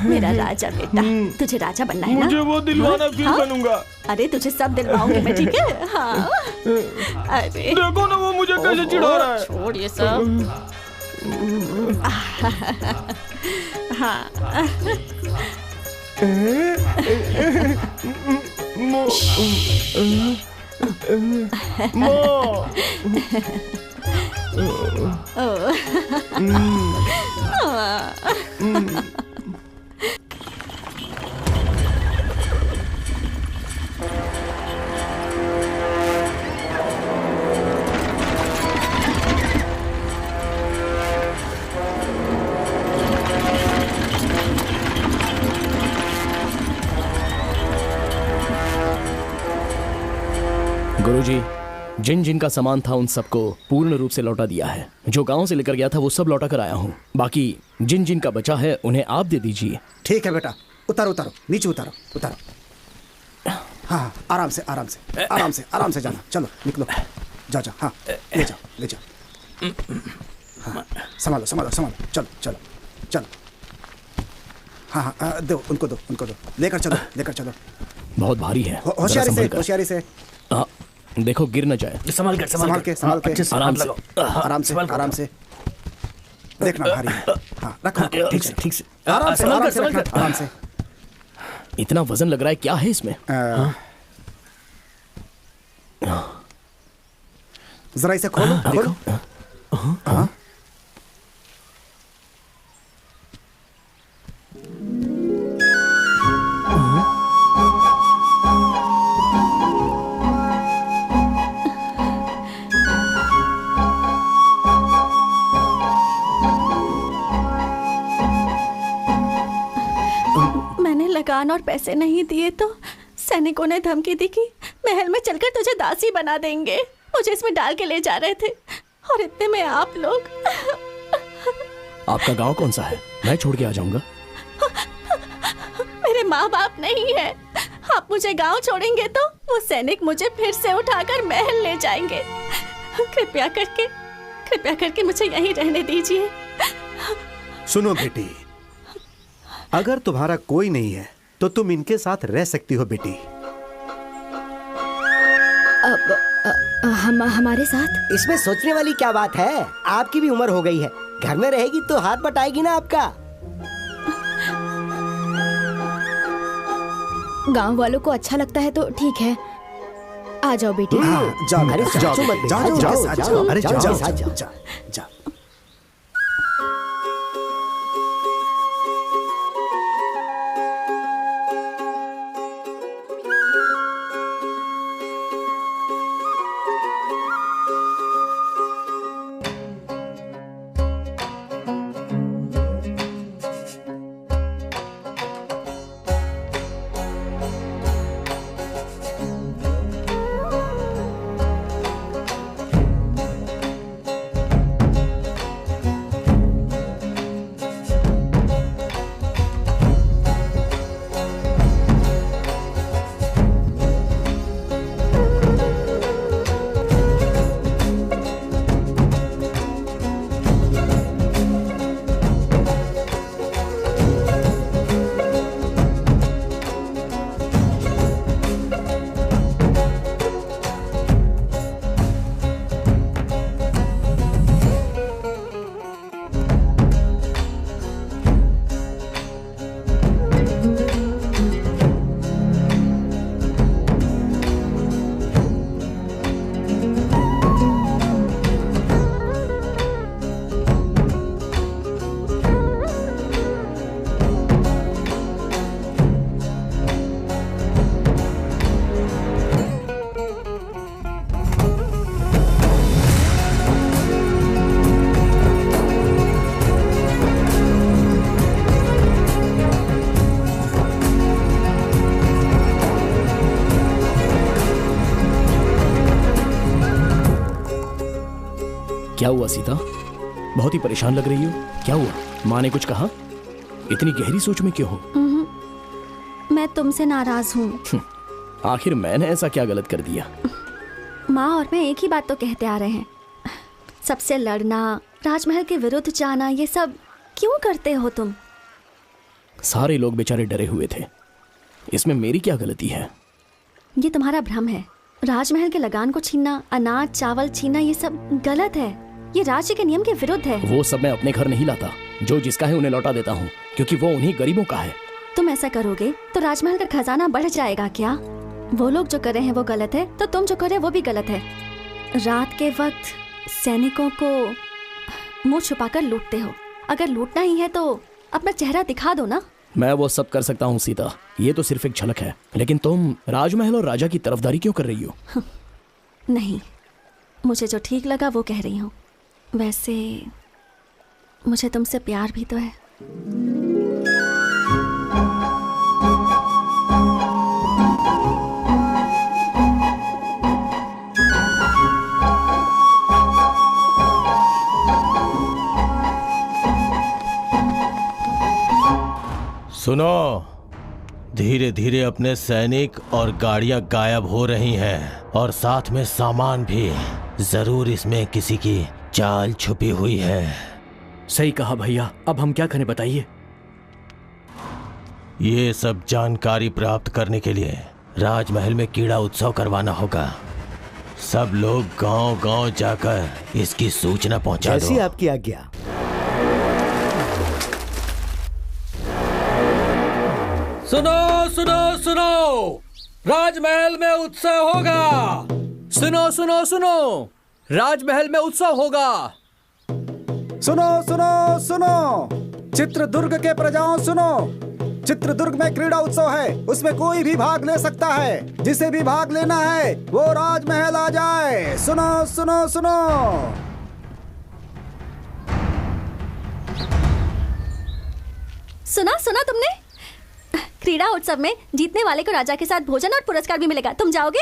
Speaker 3: मेरा राजा बेटा, तुझे राजा बनना है ना?
Speaker 5: मुझे वो दिलवाना, फिर बनूंगा।
Speaker 3: अरे तुझे सब दिलवाऊंगी मैं, ठीक है? हाँ। अरे
Speaker 5: देखो ना वो मुझे कैसे चिढ़ा रहा है।
Speaker 3: छोड़ ये सब। हाँ
Speaker 9: गुरुजी, जिन जिन का सामान था उन सबको पूर्ण रूप से लौटा दिया है। जो गांव से लेकर गया था वो सब लौटा कर आया हूँ। बाकी जिन जिन का बचा है उन्हें आप दे दीजिए।
Speaker 6: ठीक है बेटा, उतारो उतारो, नीचे उतारो उतारो। हाँ आराम से आराम से आराम से आराम से जाना। चलो निकलो, जाओ जाओ। हाँ ले जाओ ले जाओ। हाँ संभालो संभालो संभालो। चलो चलो चलो। हाँ हाँ दो उनको दो उनको दो। लेकर चलो लेकर चलो।
Speaker 9: बहुत भारी है।
Speaker 6: होशियारी से होशियारी से।
Speaker 9: देखो गिर न जाए।
Speaker 6: संभाल के संभाल के
Speaker 9: आराम से
Speaker 6: आराम से आराम से। देखना भारी है। हाँ रखो ठीक से
Speaker 9: ठीक से।
Speaker 6: आराम से आराम से रखना, आराम से।
Speaker 9: इतना वजन लग रहा है, क्या है इसमें?
Speaker 6: जरा इसे खोलो खोलो। हाँ
Speaker 3: लगान और पैसे नहीं दिए तो सैनिकों ने धमकी दी कि महल में चलकर तुझे दासी बना देंगे। मुझे इसमें डाल के ले जा रहे थे और इतने में आप लोग।
Speaker 9: आपका गांव कौन सा है? मैं छोड़ के आ जाऊंगा।
Speaker 3: मेरे माँ बाप नहीं है। आप मुझे गांव छोड़ेंगे तो वो सैनिक मुझे फिर से उठाकर महल ले जाएंगे। कृपया करके मुझे यहीं रहने दीजिए।
Speaker 4: सुनो बेटी, अगर तुम्हारा कोई नहीं है तो तुम इनके साथ रह सकती हो बेटी।
Speaker 1: हमारे साथ?
Speaker 8: इसमें सोचने वाली क्या बात है? आपकी भी उम्र हो गई है, घर में रहेगी तो हाथ बटाएगी ना आपका।
Speaker 1: गांव वालों को अच्छा लगता है तो ठीक है, आ जाओ बेटी।
Speaker 6: जाओ
Speaker 8: अरे
Speaker 6: जाओ
Speaker 8: जाओ
Speaker 6: अरे
Speaker 8: जाओ
Speaker 6: जाओ।
Speaker 9: क्या हुआ सीता? बहुत ही परेशान लग रही हो। क्या हुआ? माँ ने कुछ कहा? इतनी गहरी सोच में क्यों हो?
Speaker 3: मैं तुमसे नाराज हूँ।
Speaker 9: आखिर मैंने ऐसा क्या गलत कर दिया?
Speaker 3: माँ और मैं एक ही बात तो कहते आ रहे हैं, सबसे लड़ना, राजमहल के विरुद्ध जाना, ये सब क्यों करते हो तुम?
Speaker 9: सारे लोग बेचारे डरे हुए थे, इसमें मेरी क्या गलती है?
Speaker 3: ये तुम्हारा भ्रम है। राजमहल के लगान को छीनना, अनाज चावल छीनना, ये सब गलत है। ये राज्य के नियम के विरुद्ध है।
Speaker 9: वो सब मैं अपने घर नहीं लाता। जो जिसका है उन्हें लौटा देता हूँ, क्योंकि वो उन्हीं गरीबों का है।
Speaker 3: तुम ऐसा करोगे तो राजमहल का खजाना बढ़ जाएगा क्या? वो लोग जो कर रहे हैं वो गलत है, तो तुम जो कर रहे हो वो भी गलत है। रात के वक्त सैनिकों को मुंह छुपाकर लूटते हो। अगर लूटना ही है तो अपना चेहरा दिखा दो ना।
Speaker 9: मैं वो सब कर सकता हूँ सीता, ये तो सिर्फ एक झलक है। लेकिन तुम राजमहल और राजा की तरफदारी क्यों कर रही हो?
Speaker 3: नहीं, मुझे जो ठीक लगा वो कह रही हूँ। वैसे मुझे तुमसे प्यार भी तो है।
Speaker 10: सुनो, धीरे धीरे अपने सैनिक और गाड़ियां गायब हो रही हैं और साथ में सामान भी। जरूर इसमें किसी की चाल छुपी हुई है।
Speaker 2: सही कहा भैया, अब हम क्या करें बताइए?
Speaker 10: ये सब जानकारी प्राप्त करने के लिए राजमहल में कीड़ा उत्सव करवाना होगा। सब लोग गांव-गांव जाकर इसकी सूचना पहुंचा दो।
Speaker 8: जैसी आपकी आज्ञा।
Speaker 7: सुनो सुनो सुनो, राजमहल में उत्सव होगा।
Speaker 2: सुनो सुनो सुनो, राजमहल में उत्सव होगा।
Speaker 6: सुनो सुनो सुनो, चित्रदुर्ग के प्रजाओं सुनो, चित्रदुर्ग में क्रीड़ा उत्सव है, उसमें कोई भी भाग ले सकता है। जिसे भी भाग लेना है वो राजमहल आ जाए। सुनो सुनो सुनो।
Speaker 3: सुना तुमने? क्रीड़ा उत्सव में जीतने वाले को राजा के साथ भोजन और पुरस्कार भी मिलेगा। तुम जाओगे?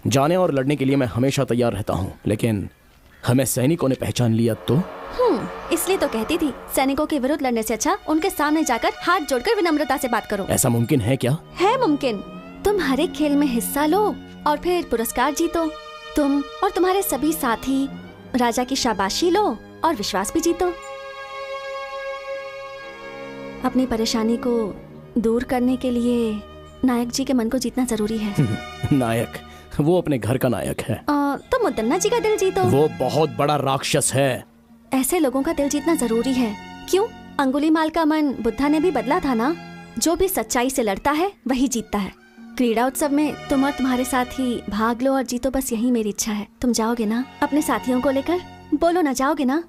Speaker 9: जाने और लड़ने के लिए मैं हमेशा तैयार रहता हूँ, लेकिन हमें सैनिकों ने पहचान लिया तो?
Speaker 3: इसलिए तो कहती थी, सैनिकों के विरुद्ध लड़ने से अच्छा उनके सामने जाकर हाथ जोड़कर विनम्रता से बात करो।
Speaker 9: ऐसा मुमकिन है क्या?
Speaker 3: है मुमकिन। तुम हर एक खेल में हिस्सा लो और फिर पुरस्कार जीतो। तुम और तुम्हारे सभी साथी राजा की शाबाशी लो और विश्वास भी जीतो। अपनी परेशानी को दूर करने के लिए नायक जी के मन को जीतना जरूरी है।
Speaker 9: नायक? वो अपने घर का नायक है।
Speaker 3: तो मुदन्ना जी का दिल जीतो।
Speaker 9: वो बहुत बड़ा राक्षस है।
Speaker 3: ऐसे लोगों का दिल जीतना जरूरी है। क्यों? अंगुलीमाल का मन बुद्धा ने भी बदला था ना। जो भी सच्चाई से लड़ता है वही जीतता है। क्रीड़ा उत्सव में तुम और तुम्हारे साथी भाग लो और जीतो, बस यही मेरी इच्छा है। तुम जाओगे ना अपने साथियों को लेकर? बोलो ना, जाओगे ना?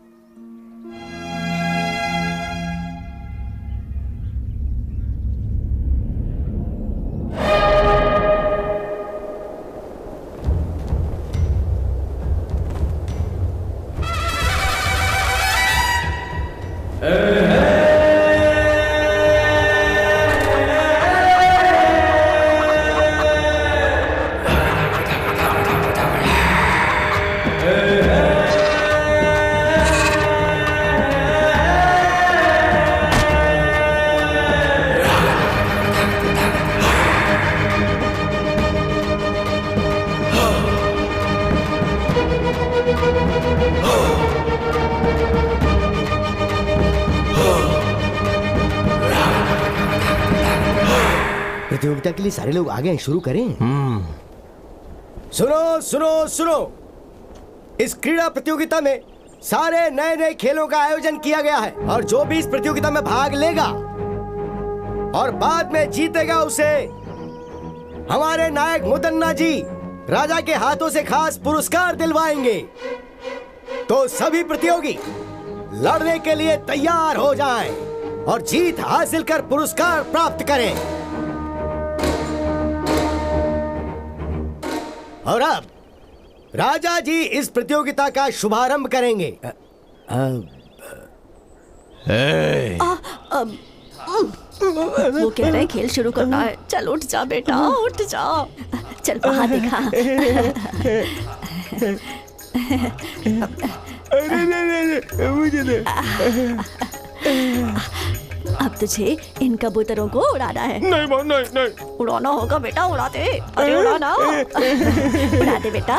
Speaker 8: प्रतियोगिता के लिए सारे लोग आ गए, शुरू करें? सुनो सुनो सुनो, इस क्रीड़ा प्रतियोगिता में सारे नए नए खेलों का आयोजन किया गया है और जो भी इस प्रतियोगिता में भाग लेगा और बाद में जीतेगा उसे हमारे नायक मुदन्ना जी राजा के हाथों से खास पुरस्कार दिलवाएंगे। तो सभी प्रतियोगी लड़ने के लिए तैयार हो जाएं और जीत हासिल कर पुरस्कार प्राप्त करें। और अब राजा जी इस प्रतियोगिता का शुभारंभ करेंगे।
Speaker 3: वो कह रहे खेल शुरू करना है। चल उठ जा बेटा, उठ जा। चल वहाँ देखा।
Speaker 5: अरे नहीं, मुझे दे।
Speaker 3: अब तुझे इन कबूतरों को उड़ाना है।
Speaker 5: नहीं माँ, नहीं नहीं।
Speaker 3: उड़ाना होगा बेटा, उड़ा दे। अरे उड़ाना। उड़ा दे बेटा।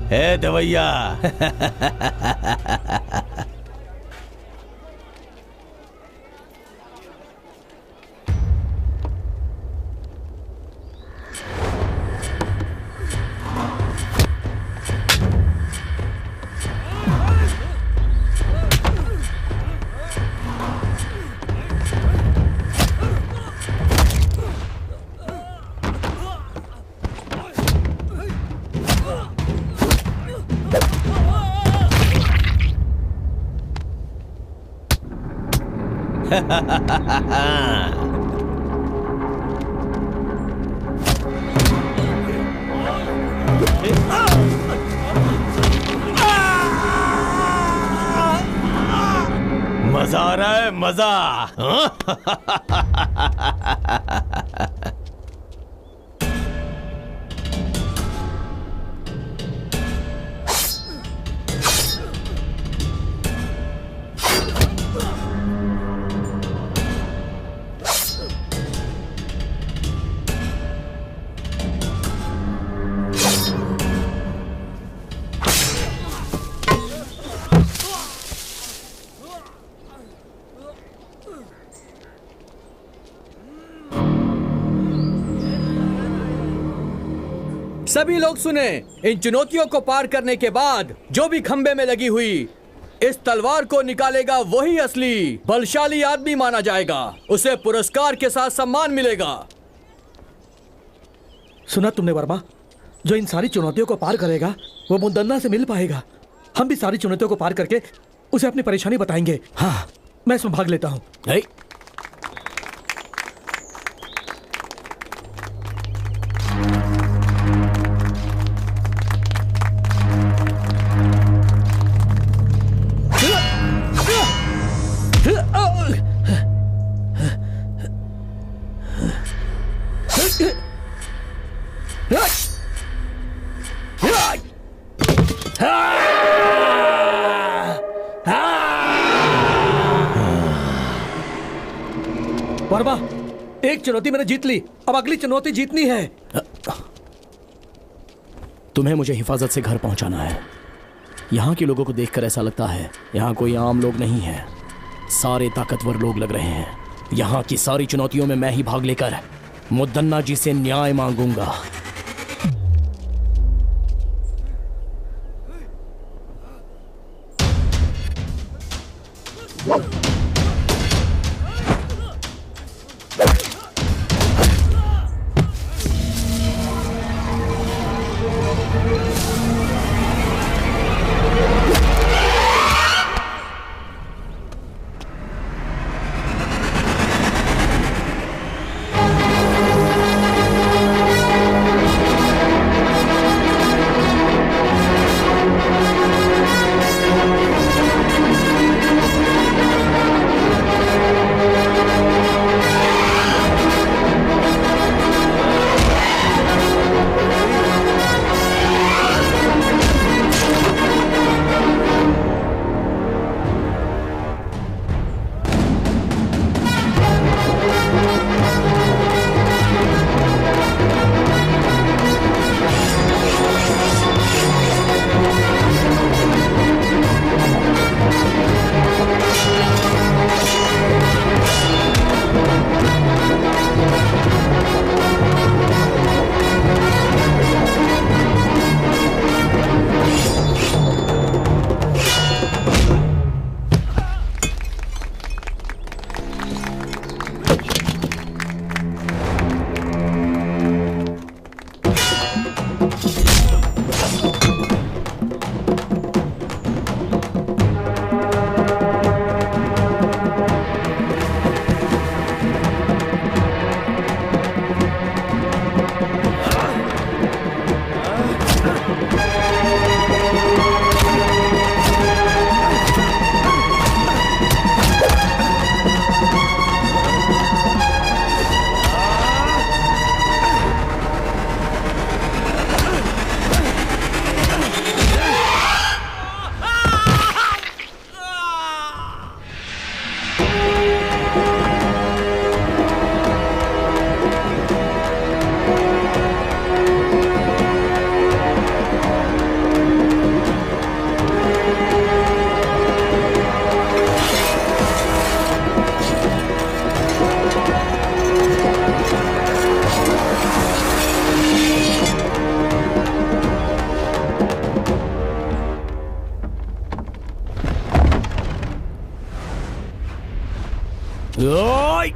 Speaker 10: ए दवैया। मजा आ रहा है, मजा।
Speaker 2: सभी लोग सुने, इन चुनौतियों को पार करने के बाद जो भी खंबे में लगी हुई इस तलवार को निकालेगा वही असली बलशाली आदमी माना जाएगा। उसे पुरस्कार के साथ सम्मान मिलेगा।
Speaker 7: सुना तुमने वर्मा? जो इन सारी चुनौतियों को पार करेगा वो मुदन्ना से मिल पाएगा। हम भी सारी चुनौतियों को पार करके उसे अपनी परेशानी बताएंगे। हाँ, मैं इसमें भाग लेता हूँ। वर्मा, एक चुनौती मैंने जीत ली, अब अगली चुनौती जीतनी है।
Speaker 9: तुम्हें मुझे हिफाजत से घर पहुंचाना है। यहाँ के लोगों को देखकर ऐसा लगता है यहाँ कोई आम लोग नहीं है, सारे ताकतवर लोग लग रहे हैं। यहाँ की सारी चुनौतियों में मैं ही भाग लेकर मुदन्ना जी से न्याय मांगूंगा। ओय!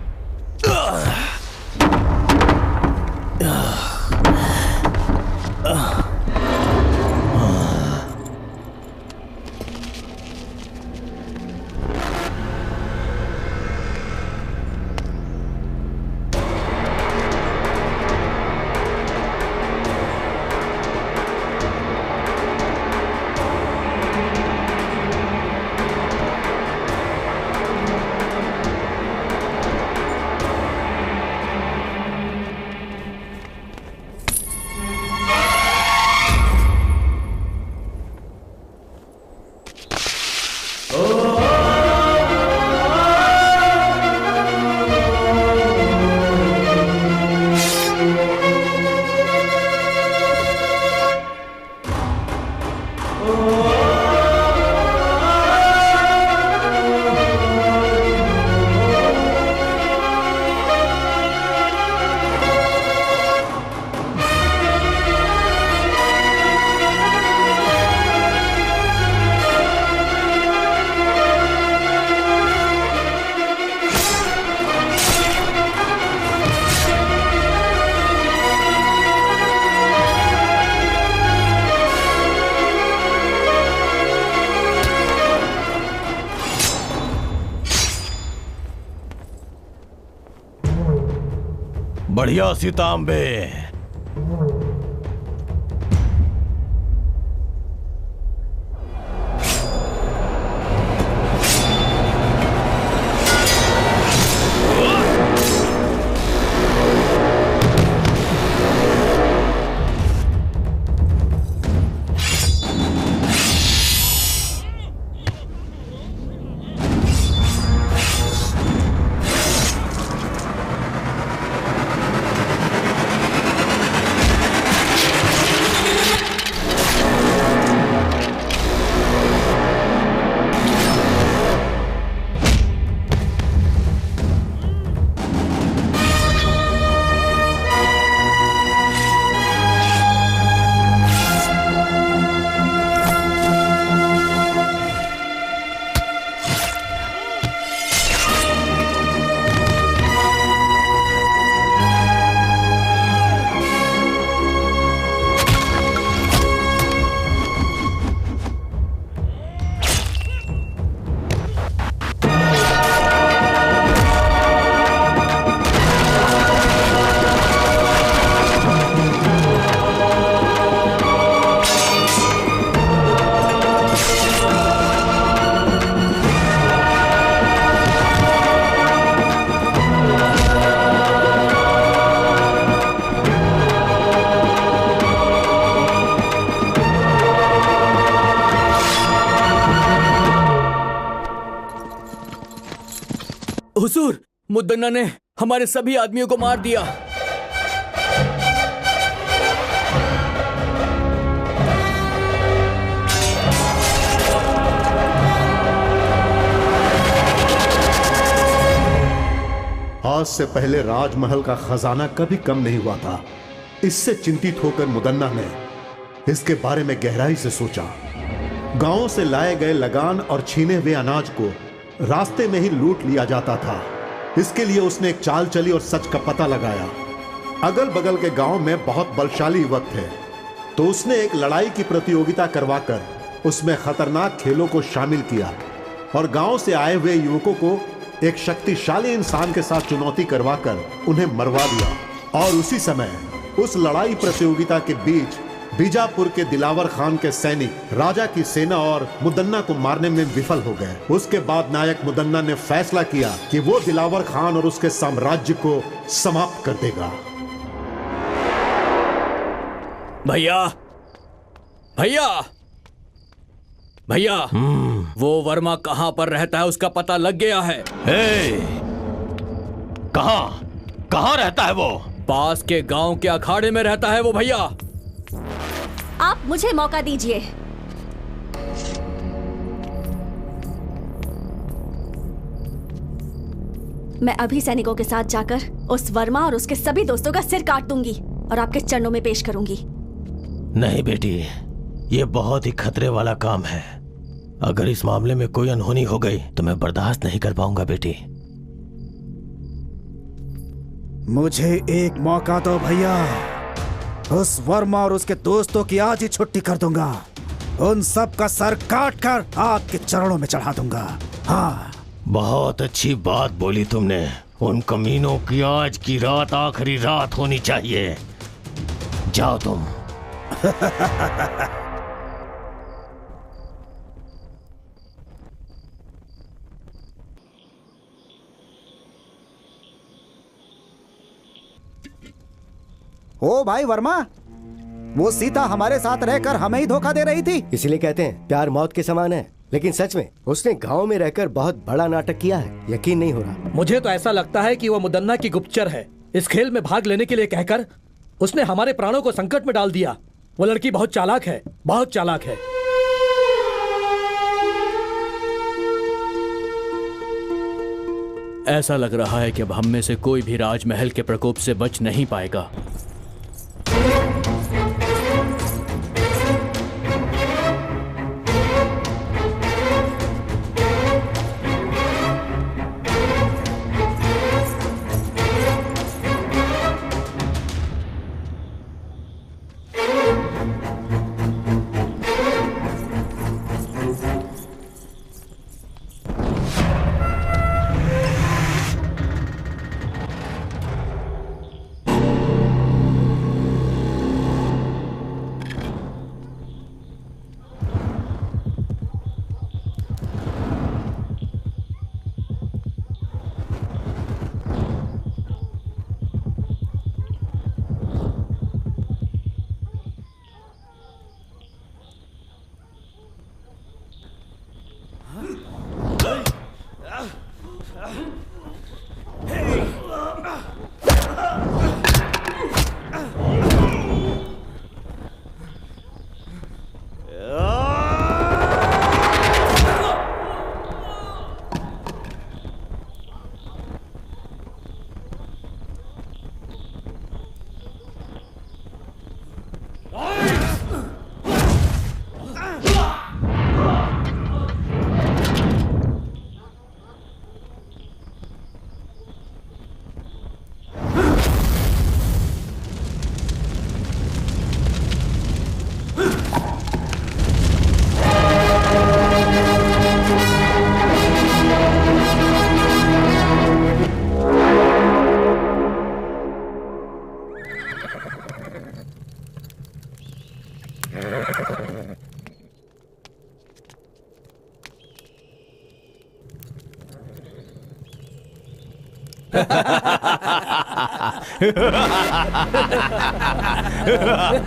Speaker 10: बढ़िया सीतांबे।
Speaker 2: हुजूर, मुद्दन्ना ने हमारे सभी आदमियों को मार दिया।
Speaker 4: आज से पहले राजमहल का खजाना कभी कम नहीं हुआ था। इससे चिंतित होकर मुदन्ना ने इसके बारे में गहराई से सोचा। गांवों से लाए गए लगान और छीने हुए अनाज को रास्ते में ही लूट लिया जाता था। इसके लिए उसने एक चाल चली और सच का पता लगाया। अगल बगल के गांव में बहुत बलशाली युवक थे, तो उसने एक लड़ाई की प्रतियोगिता करवाकर उसमें खतरनाक खेलों को शामिल किया और गांव से आए हुए युवकों को एक शक्तिशाली इंसान के साथ चुनौती करवाकर उन्हें मरवा दिया। और उसी समय उस लड़ाई प्रतियोगिता के बीच बीजापुर के दिलावर खान के सैनिक राजा की सेना और मुदन्ना को मारने में विफल हो गए। उसके बाद नायक मुदन्ना ने फैसला किया कि वो दिलावर खान और उसके साम्राज्य को समाप्त कर देगा।
Speaker 2: भैया, भैया, भैया, वो वर्मा कहां पर रहता है उसका पता लग गया है।
Speaker 10: कहां रहता है वो?
Speaker 2: पास के गांव के अखाड़े में रहता है वो भैया।
Speaker 3: आप मुझे मौका दीजिए। मैं अभी सैनिकों के साथ जाकर उस वर्मा और उसके सभी दोस्तों का सिर काट दूंगी और आपके चरणों में पेश करूंगी।
Speaker 10: नहीं बेटी, ये बहुत ही खतरे वाला काम है। अगर इस मामले में कोई अनहोनी हो गई तो मैं बर्दाश्त नहीं कर पाऊंगा बेटी।
Speaker 6: मुझे एक मौका दो भैया। उस वर्मा और उसके दोस्तों की आज ही छुट्टी कर दूंगा। उन सब का सर काट कर आपके चरणों में चढ़ा दूंगा। हाँ,
Speaker 10: बहुत अच्छी बात बोली तुमने। उन कमीनों की आज की रात आखिरी रात होनी चाहिए। जाओ तुम।
Speaker 6: ओ भाई वर्मा, वो सीता हमारे साथ रहकर हमें ही धोखा दे रही थी।
Speaker 8: इसीलिए कहते हैं प्यार मौत के समान है। लेकिन सच में उसने गांव में रहकर बहुत बड़ा नाटक किया है। यकीन नहीं हो रहा।
Speaker 7: मुझे तो ऐसा लगता है कि वो मुदन्ना की गुप्तचर है। इस खेल में भाग लेने के लिए कहकर उसने हमारे प्राणों को संकट में डाल दिया। वो लड़की बहुत चालाक है, बहुत चालाक है।
Speaker 2: ऐसा लग रहा है कि अब हम में से कोई भी राजमहल के प्रकोप से बच नहीं पाएगा।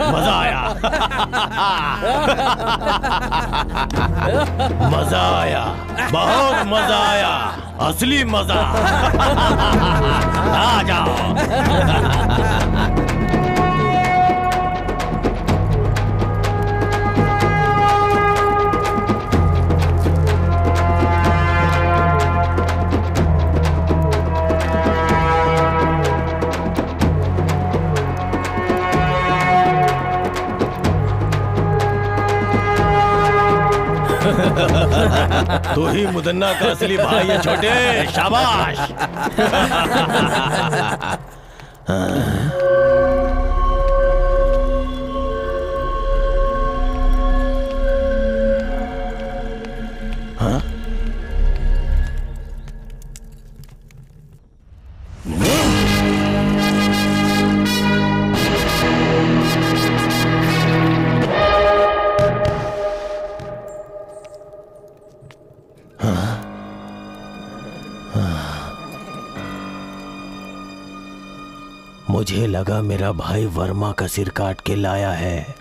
Speaker 10: मजा आया। मजा आया, बहुत मजा आया, असली मजा। आ जाओ। तू ही मुदन्ना का असली भाई है छोटे। शाबाश। हाँ? मुझे लगा मेरा भाई वर्मा का सिर काट के लाया है,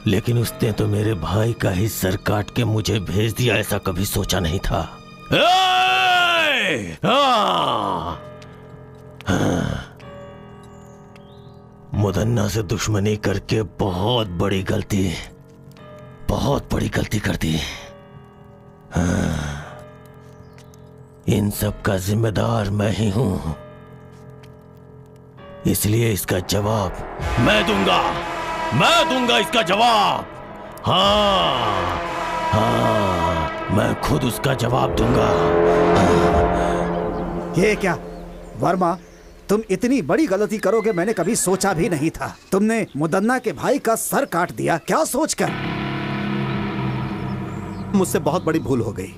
Speaker 10: लेकिन उसने तो मेरे भाई का ही सर काट के मुझे भेज दिया। ऐसा कभी सोचा नहीं था। मुदन्ना से दुश्मनी करके बहुत बड़ी गलती कर दी। इन सब का जिम्मेदार मैं ही हूं, इसलिए इसका जवाब मैं दूंगा इसका जवाब। हाँ, मैं खुद उसका जवाब दूंगा।
Speaker 6: ये क्या? वर्मा, तुम इतनी बड़ी गलती करोगे मैंने कभी सोचा भी नहीं था। तुमने मुदन्ना के भाई का सर काट दिया, क्या सोचकर?
Speaker 4: मुझसे बहुत बड़ी भूल हो गई।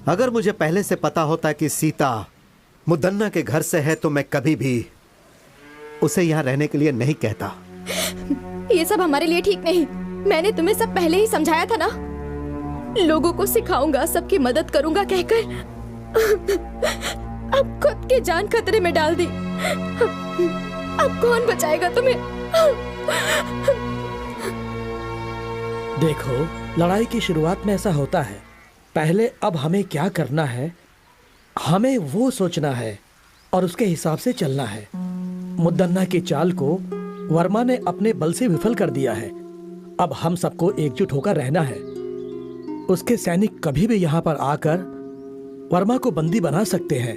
Speaker 4: अगर मुझे पहले से पता होता कि सीता मुदन्ना के घर से है तो मैं कभी भी उसे यहाँ रहने के लिए नहीं कहता।
Speaker 1: ये सब हमारे लिए ठीक नहीं। मैंने तुम्हें सब पहले ही समझाया था ना। लोगों को सिखाऊंगा, सबकी मदद करूंगा कहकर अब खुद की जान खतरे में डाल दी। अब कौन बचाएगा तुम्हें?
Speaker 7: देखो, लड़ाई की शुरुआत में ऐसा होता है। पहले अब हमें क्या करना है, हमें वो सोचना है और उसके हिसाब से चलना है। मुदन्ना की चाल को वर्मा ने अपने बल से विफल कर दिया है। अब हम सबको एकजुट होकर रहना है। उसके सैनिक कभी भी यहाँ पर आकर वर्मा को बंदी बना सकते हैं।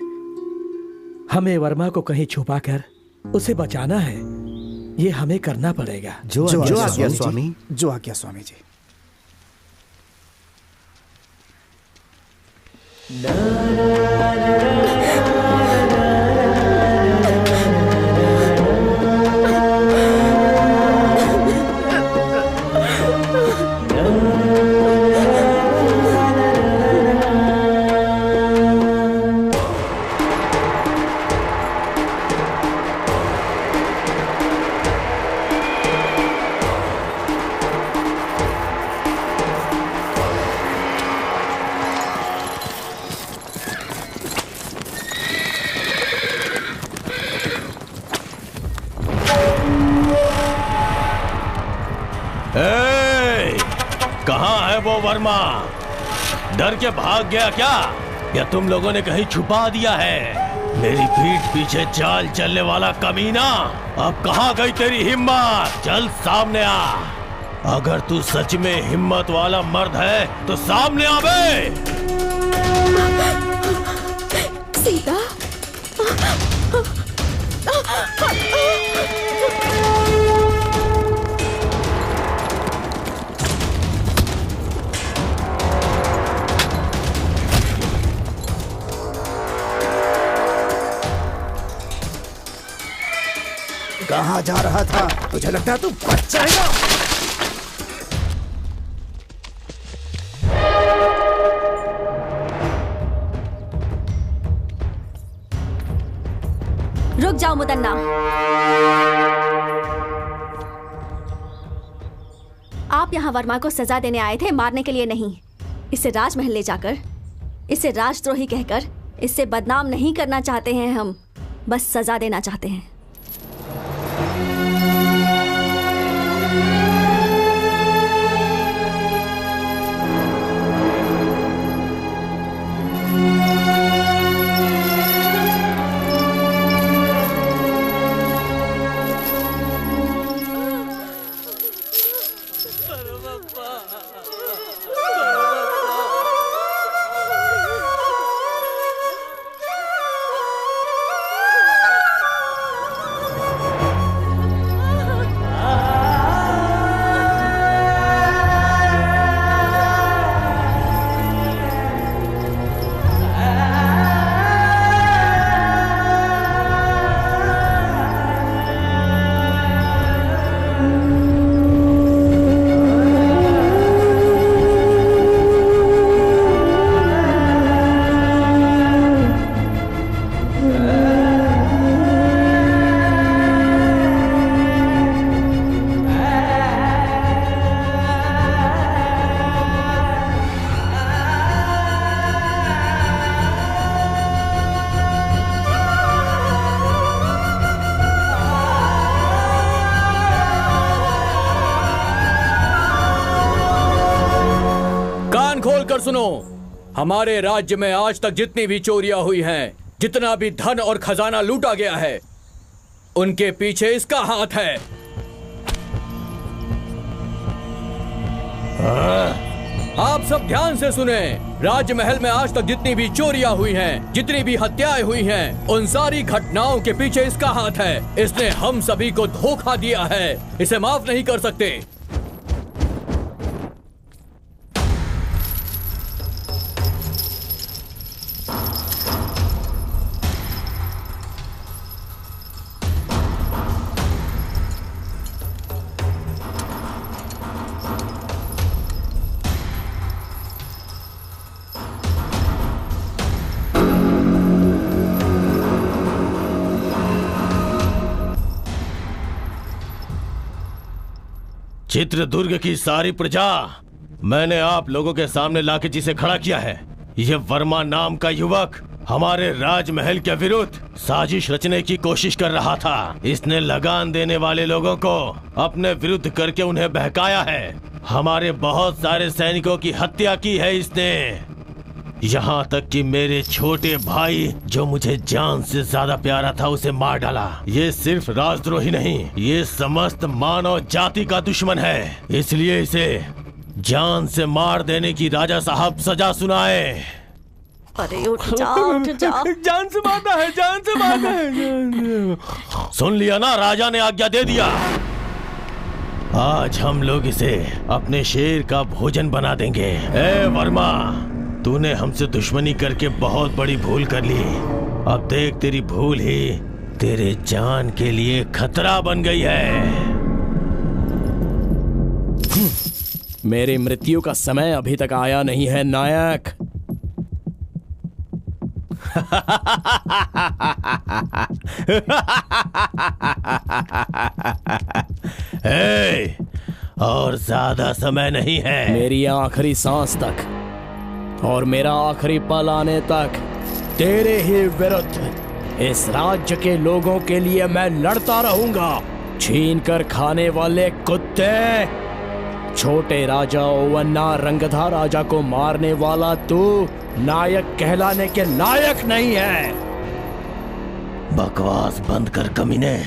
Speaker 7: हमें वर्मा को कहीं छुपाकर उसे बचाना है। ये हमें करना पड़ेगा।
Speaker 4: जो आज्ञा स्वामी।
Speaker 6: जो आज्ञा स्वामी जी।
Speaker 10: कहाँ है वो वर्मा? डर के भाग गया क्या? या तुम लोगों ने कहीं छुपा दिया है? मेरी पीठ पीछे चाल चलने वाला कमीना, अब कहाँ गई तेरी हिम्मत? चल सामने आ। अगर तू सच में हिम्मत वाला मर्द है तो सामने आ बे।
Speaker 1: सीता,
Speaker 6: कहाँ जा रहा था? तुझे लगता है तू बच जाएगा?
Speaker 3: रुक जाओ मुदन्ना। आप यहाँ वर्मा को सजा देने आए थे, मारने के लिए नहीं। इसे राजमहल ले जाकर, इसे राजद्रोही कहकर, इससे बदनाम नहीं करना चाहते हैं हम, बस सजा देना चाहते हैं।
Speaker 2: सुनो, हमारे राज्य में आज तक जितनी भी चोरियां हुई हैं, जितना भी धन और खजाना लूटा गया है, उनके पीछे इसका हाथ है। आप सब ध्यान से सुने। राजमहल में आज तक जितनी भी चोरियां हुई हैं, जितनी भी हत्याएं हुई हैं, उन सारी घटनाओं के पीछे इसका हाथ है। इसने हम सभी को धोखा दिया है, इसे माफ नहीं कर सकते।
Speaker 10: चित्रदुर्ग की सारी प्रजा मैंने आप लोगों के सामने लाके जिसे खड़ा किया है, ये वर्मा नाम का युवक हमारे राजमहल के विरुद्ध साजिश रचने की कोशिश कर रहा था। इसने लगान देने वाले लोगों को अपने विरुद्ध करके उन्हें बहकाया है। हमारे बहुत सारे सैनिकों की हत्या की है इसने। यहाँ तक कि मेरे छोटे भाई जो मुझे जान से ज्यादा प्यारा था उसे मार डाला। ये सिर्फ राजद्रोही नहीं, ये समस्त मानव जाति का दुश्मन है। इसलिए इसे जान से मार देने की राजा साहब सजा सुनाए।
Speaker 3: अरे उठ जाओ।
Speaker 10: जान से मारना है, जान से मारना है। सुन लिया ना, राजा ने आज्ञा दे दिया। आज हम लोग इसे अपने शेर का भोजन बना देंगे। ए वर्मा, तूने हमसे दुश्मनी करके बहुत बड़ी भूल कर ली। अब देख, तेरी भूल ही तेरे जान के लिए खतरा बन गई है।
Speaker 9: मेरी मृत्यु का समय अभी तक आया नहीं है नायक।
Speaker 10: और ज्यादा समय नहीं है।
Speaker 9: मेरी आखिरी सांस तक और मेरा आखिरी पल आने तक तेरे ही विरुद्ध इस राज्य के लोगों के लिए मैं लड़ता रहूंगा। छीन कर खाने वाले कुत्ते, छोटे राजा ओवन्ना रंगधा राजा को मारने वाला तू नायक कहलाने के लायक नहीं है।
Speaker 10: बकवास बंद कर कमीने।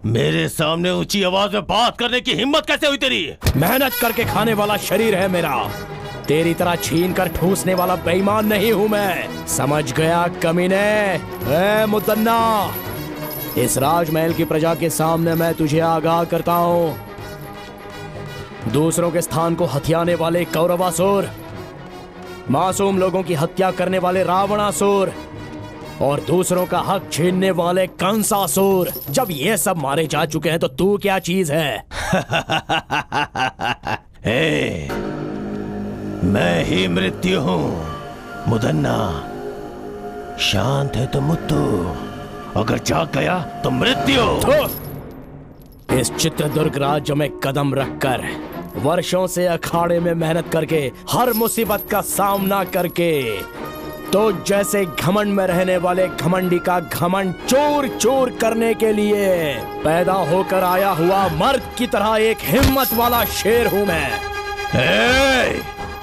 Speaker 10: मेरे सामने ऊंची आवाज में बात करने की हिम्मत कैसे हुई तेरी?
Speaker 9: मेहनत करके खाने वाला शरीर है मेरा, तेरी तरह छीन कर ठूसने वाला बेईमान नहीं हूं मैं। समझ गया कमीने? ए मुदन्ना, इस राजमहल की प्रजा के सामने मैं तुझे आगाह करता हूं। दूसरों के स्थान को हथियाने वाले कौरवासुर, मासूम लोगों की हत्या करने वाले रावणासुर और दूसरों का हक छीनने वाले कंसासुर, जब ये सब मारे जा चुके हैं तो तू क्या चीज है?
Speaker 10: मैं ही मृत्यु हूँ। मुदन्ना, शांत है तो मुत्तु, अगर जाग गया तो मृत्यु।
Speaker 9: इस चित्रदुर्ग राज्य में कदम रखकर, वर्षों से अखाड़े में मेहनत करके, हर मुसीबत का सामना करके, तो जैसे घमंड में रहने वाले घमंडी का घमंड चूर चूर करने के लिए पैदा होकर आया हुआ मर्द की तरह एक हिम्मत वाला शेर हूँ मैं।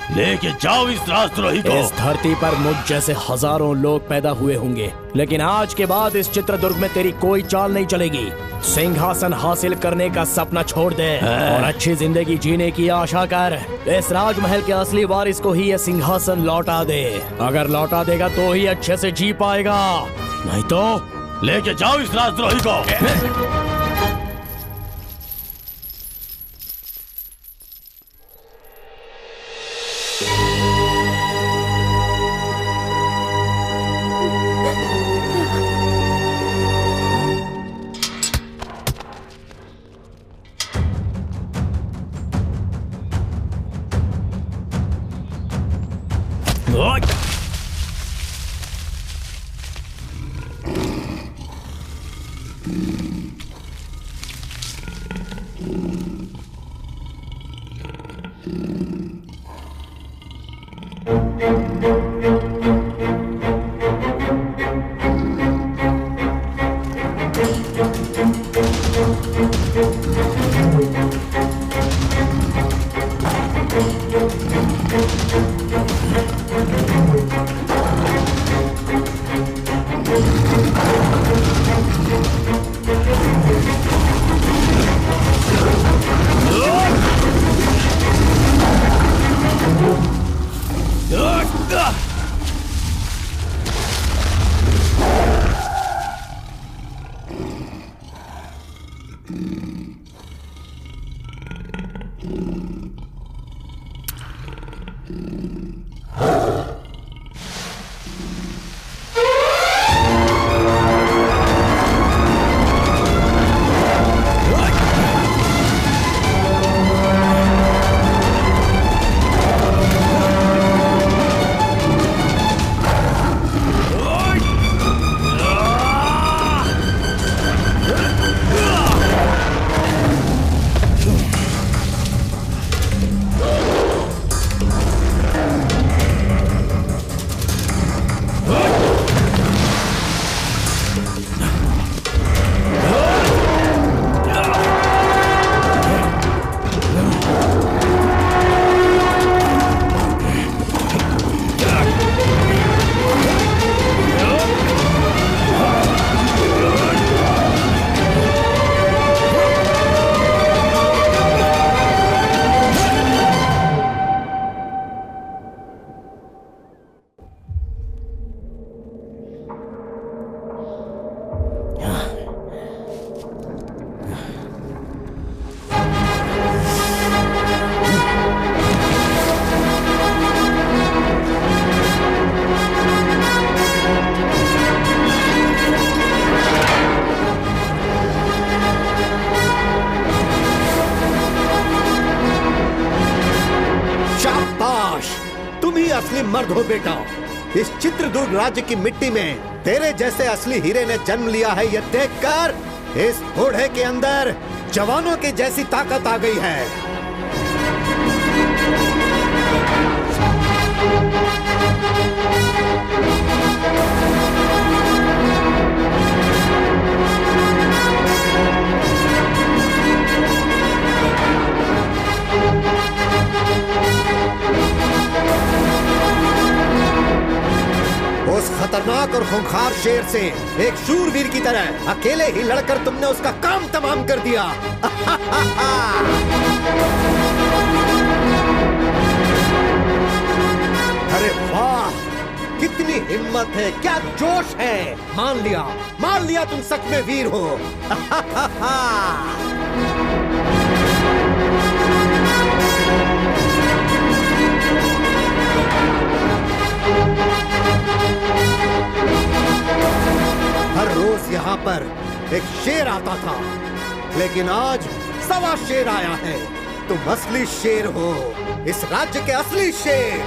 Speaker 10: लेके जाओ इस राजद्रोही को।
Speaker 9: इस धरती पर मुझ जैसे हजारों लोग पैदा हुए होंगे, लेकिन आज के बाद इस चित्रदुर्ग में तेरी कोई चाल नहीं चलेगी। सिंहासन हासिल करने का सपना छोड़ दे और अच्छी जिंदगी जीने की आशा कर। इस राजमहल के असली वारिस को ही यह सिंहासन लौटा दे। अगर लौटा देगा तो ही अच्छे से जी पाएगा, नहीं तो
Speaker 10: लेके जाओ इस राजद्रोही को।
Speaker 4: आजाद हो बेटा। इस चित्रदुर्ग राज्य की मिट्टी में तेरे जैसे असली हीरे ने जन्म लिया है, ये देखकर इस बूढ़े के अंदर जवानों की जैसी ताकत आ गई है। उस खतरनाक और खूंखार शेर से एक शूरवीर की तरह अकेले ही लड़कर तुमने उसका काम तमाम कर दिया। अरे वाह, कितनी हिम्मत है, क्या जोश है। मान लिया तुम सच में वीर हो। हर रोज यहाँ पर एक शेर आता था, लेकिन आज सवा शेर आया है। तुम असली शेर हो, इस राज्य के असली शेर।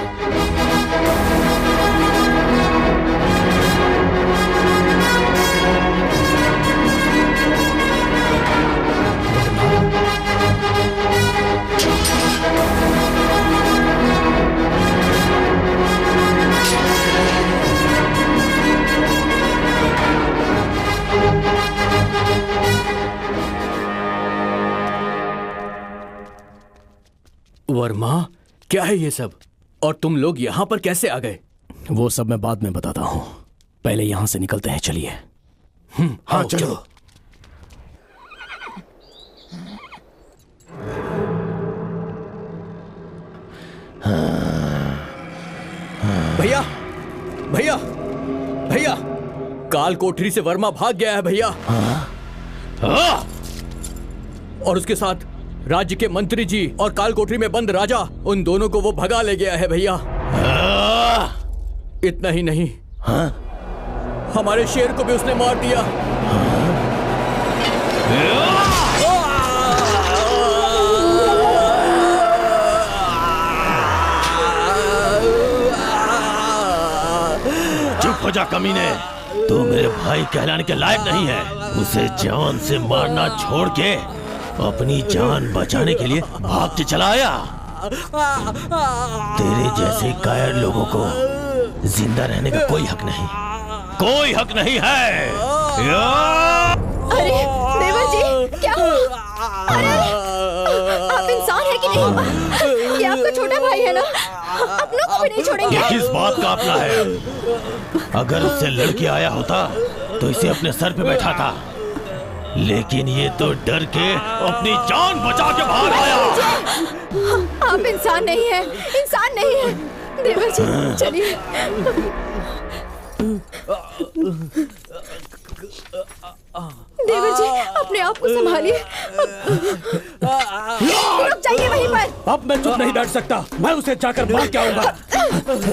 Speaker 2: वर्मा, क्या है ये सब? और तुम लोग यहाँ पर कैसे आ गए?
Speaker 9: वो सब मैं बाद में बताता हूँ, पहले यहाँ से निकलते हैं। चलिए।
Speaker 4: हाँ चलो।
Speaker 2: भैया भैया भैया, काल कोठरी से वर्मा भाग गया है भैया। और उसके साथ राज्य के मंत्री जी और काल कोठरी में बंद राजा, उन दोनों को वो भगा ले गया है भैया। इतना ही नहीं, हमारे शेर को भी उसने मार दिया।
Speaker 10: चुप हो जा कमीने, तू मेरे भाई कहलाने के लायक नहीं है। उसे जान से मारना छोड़ के अपनी जान बचाने के लिए भाग के चला आया। तेरे जैसे कायर लोगों को जिंदा रहने का कोई हक नहीं, कोई हक नहीं है।
Speaker 1: अरे देवर जी, क्या हुआ? अरे आप इंसान है कि नहीं? ये आपका छोटा भाई है ना, अपनों को भी नहीं छोड़ेंगे।
Speaker 10: ये किस बात का अपना है? अगर उससे लड़के आया होता तो इसे अपने सर पे बैठा था, लेकिन ये तो डर के अपनी जान बचा के बाहर आया।
Speaker 1: आप इंसान नहीं है, इंसान नहीं है। देवर जी चलिए। देवर जी अपने आप को संभालिए। रुक जाइए वहीं पर।
Speaker 7: अब मैं चुप नहीं बैठ सकता, मैं उसे जाकर मार के आऊंगा।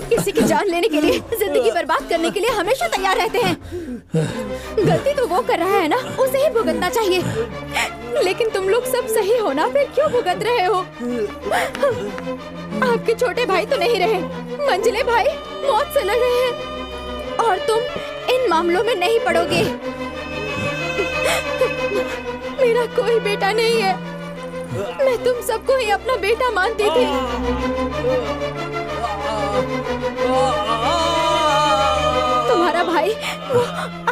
Speaker 1: किसी की जान लेने के लिए, जिंदगी बर्बाद करने के लिए हमेशा तैयार रहते हैं। गलती तो वो कर रहा है ना, उसे ही भुगतना चाहिए। लेकिन तुम लोग सब सही हो ना, फिर क्यों भुगत रहे हो? आपके छोटे भाई तो नहीं रहे, मंझले भाई मौत से लड़ रहे हैं, और तुम इन मामलों में नहीं पड़ोगे। मेरा कोई बेटा नहीं है, मैं तुम सबको ही अपना बेटा मानती थी। तुम्हारा भाई वो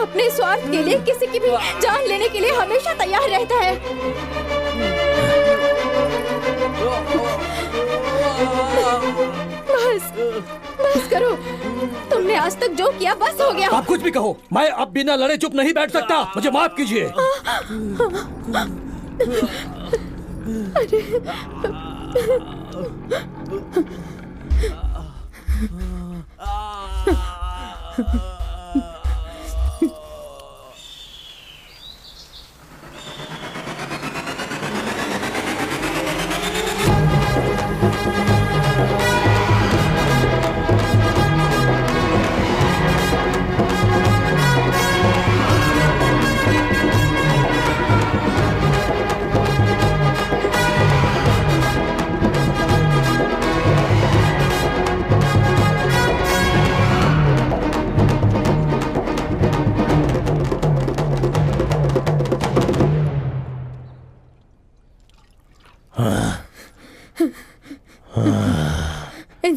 Speaker 1: अपने स्वार्थ के लिए किसी की भी जान लेने के लिए हमेशा तैयार रहता है। बस करो, तुमने आज तक जो किया बस हो गया।
Speaker 7: आप कुछ भी कहो, मैं अब बिना लड़े चुप नहीं बैठ सकता, मुझे माफ कीजिए।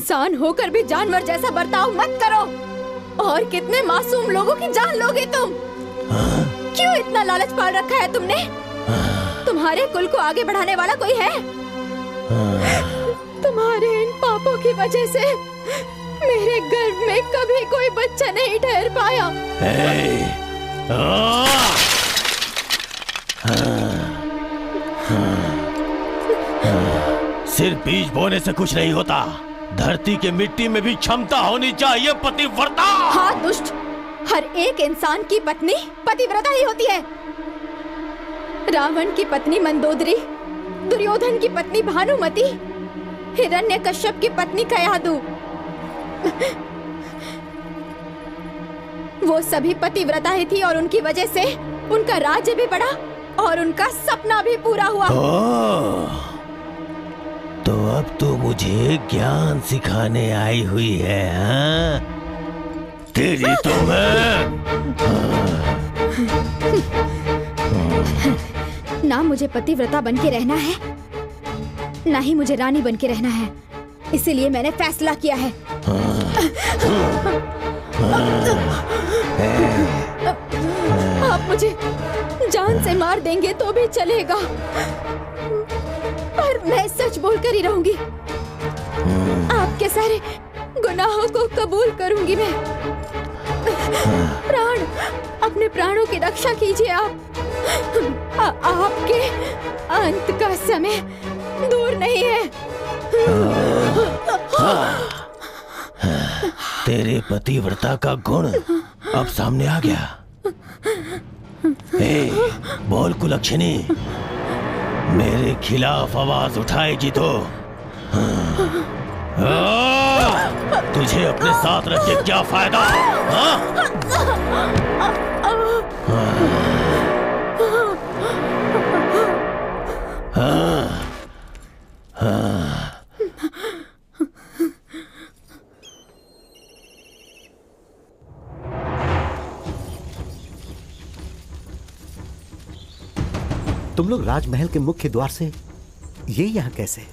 Speaker 1: इंसान होकर भी जानवर जैसा बर्ताव मत करो। और कितने मासूम लोगों की जान लोगे तुम? क्यों इतना लालच पाल रखा है तुमने? तुम्हारे कुल को आगे बढ़ाने वाला कोई है? तुम्हारे इन पापों की वजह से मेरे गर्भ में कभी कोई बच्चा नहीं ठहर पाया।
Speaker 10: सिर्फ बीज बोने से कुछ नहीं होता, धरती की मिट्टी में भी क्षमता होनी चाहिए पतिव्रता।
Speaker 1: हाँ दुष्ट, हर एक इंसान की पत्नी पतिव्रता ही होती है। रावण की पत्नी मंदोदरी, दुर्योधन की पत्नी भानुमति, हिरण्यकश्यप की पत्नी कयादु, वो सभी पतिव्रता ही थी और उनकी वजह से उनका राज्य भी बढ़ा और उनका सपना भी पूरा हुआ।
Speaker 10: तो अब तो मुझे ज्ञान सिखाने आई हुई है, हाँ? तेरी तो मैं
Speaker 1: ना मुझे पतिव्रता बन के रहना है, ना ही मुझे रानी बन के रहना है। इसीलिए मैंने फैसला किया है। आप मुझे जान से मार देंगे तो भी चलेगा, पर मैं सच बोलकर ही रहूंगी। आपके सारे गुनाहों को कबूल करूंगी मैं। प्राण, अपने प्राणों की रक्षा कीजिए आप। आपके अंत का समय दूर नहीं है।
Speaker 10: तेरे पतिव्रता का गुण अब सामने आ गया। बोल कुलक्षणी, मेरे खिलाफ आवाज उठाएगी तो तुझे अपने साथ रख के क्या फायदा?
Speaker 4: तुम लोग राजमहल के मुख्य द्वार से ये यहाँ कैसे?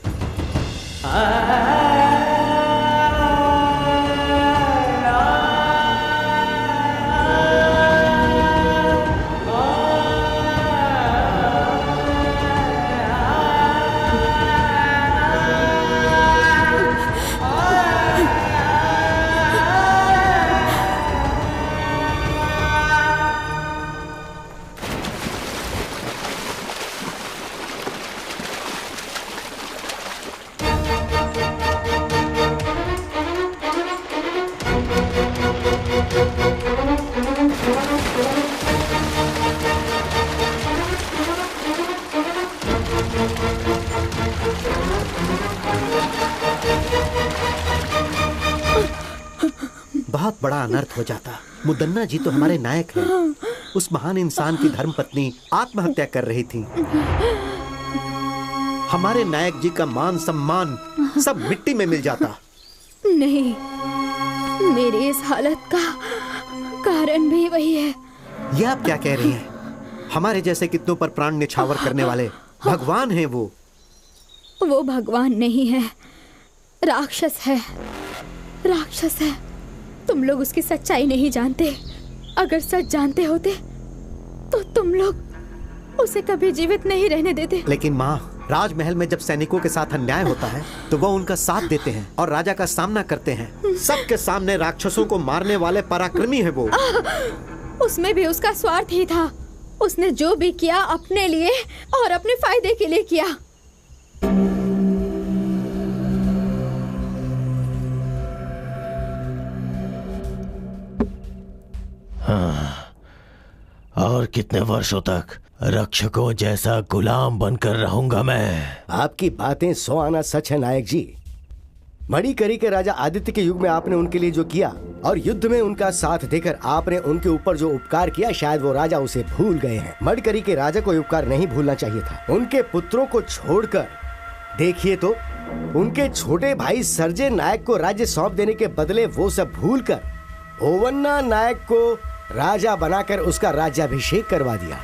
Speaker 4: बहुत बड़ा अनर्थ हो जाता। मुदन्ना जी तो हमारे नायक हैं। उस महान इंसान की धर्मपत्नी आत्महत्या कर रही थी। हमारे नायक जी का मान सम्मान सब मिट्टी में मिल जाता।
Speaker 1: नहीं, मेरी इस हालत का कारण भी वही है।
Speaker 4: ये आप क्या कह रही हैं? हमारे जैसे कितनों पर प्राण न्यौछावर करने वाले भगवान हैं वो।
Speaker 1: वो भगवान नहीं है, राक्षस है। राक्षस है। तुम लोग उसकी सच्चाई नहीं जानते। अगर सच जानते होते तो तुम लोग उसे कभी जीवित नहीं रहने देते।
Speaker 4: लेकिन माँ, राजमहल में जब सैनिकों के साथ अन्याय होता है तो वो उनका साथ देते हैं और राजा का सामना करते हैं। सबके सामने राक्षसों को मारने वाले पराक्रमी है वो।
Speaker 1: उसमें भी उसका स्वार्थ ही था। उसने जो भी किया अपने लिए और अपने फायदे के लिए किया।
Speaker 10: और कितने वर्षों तक रक्षकों जैसा गुलाम बनकर रहूंगा मैं?
Speaker 8: आपकी बातें 100 आना सच है नायक जी। मणिकरी के राजा आदित्य के युग में आपने उनके लिए जो किया और युद्ध में उनका साथ देकर आपने उनके ऊपर जो उपकार किया, शायद वो राजा उसे भूल गए हैं। मणिकरी के राजा को उपकार नहीं भूलना चाहिए था। उनके पुत्रों को छोड़कर देखिए तो उनके छोटे भाई सर्जे नायक को राज्य सौंप देने के बदले वो सब भूलकर ओवन्ना नायक को राजा बनाकर उसका राज्याभिषेक करवा दिया।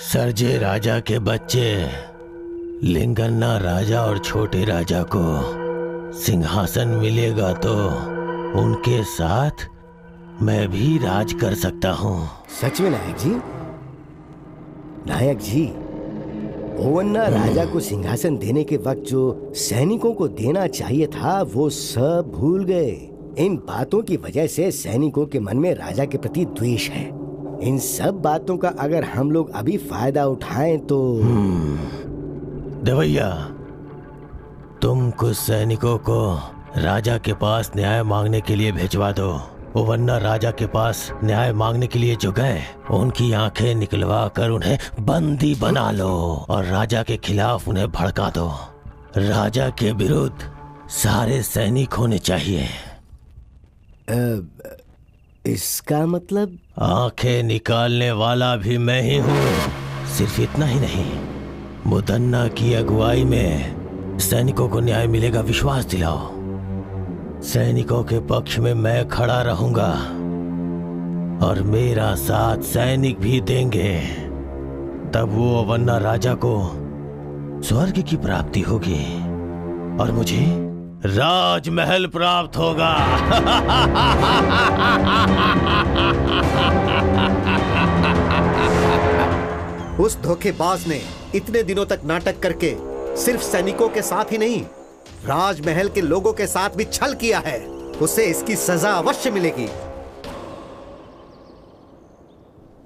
Speaker 10: सर्जे राजा के बच्चे लिंगन्ना राजा और छोटे राजा को सिंहासन मिलेगा तो उनके साथ मैं भी राज कर सकता हूँ।
Speaker 8: सच में नायक जी? नायक जी, ओवन्ना राजा को सिंहासन देने के वक्त जो सैनिकों को देना चाहिए था वो सब भूल गए। इन बातों की वजह से सैनिकों के मन में राजा के प्रति द्वेष है। इन सब बातों का अगर हम लोग अभी फायदा उठाएं तो
Speaker 10: देवैया, तुम कुछ सैनिकों को राजा के पास न्याय मांगने के लिए भिजवा दो। ओवन्ना राजा के पास न्याय मांगने के लिए जो गए उनकी आंखें निकलवा कर उन्हें बंदी बना लो और राजा के खिलाफ उन्हें भड़का दो। राजा के विरुद्ध सारे सैनिक होने चाहिए।
Speaker 8: इसका मतलब?
Speaker 10: आंखें निकालने वाला भी मैं ही हूँ। सिर्फ इतना ही नहीं, मुदन्ना की अगुवाई में सैनिकों को न्याय मिलेगा, विश्वास दिलाओ। सैनिकों के पक्ष में मैं खड़ा रहूंगा और मेरा साथ सैनिक भी देंगे। तब वो ओवन्ना राजा को स्वर्ग की प्राप्ति होगी और मुझे राजमहल प्राप्त होगा।
Speaker 4: उस धोखेबाज ने इतने दिनों तक नाटक करके सिर्फ सैनिकों के साथ ही नहीं, राजमहल के लोगों के साथ भी छल किया है। उसे इसकी सजा अवश्य मिलेगी।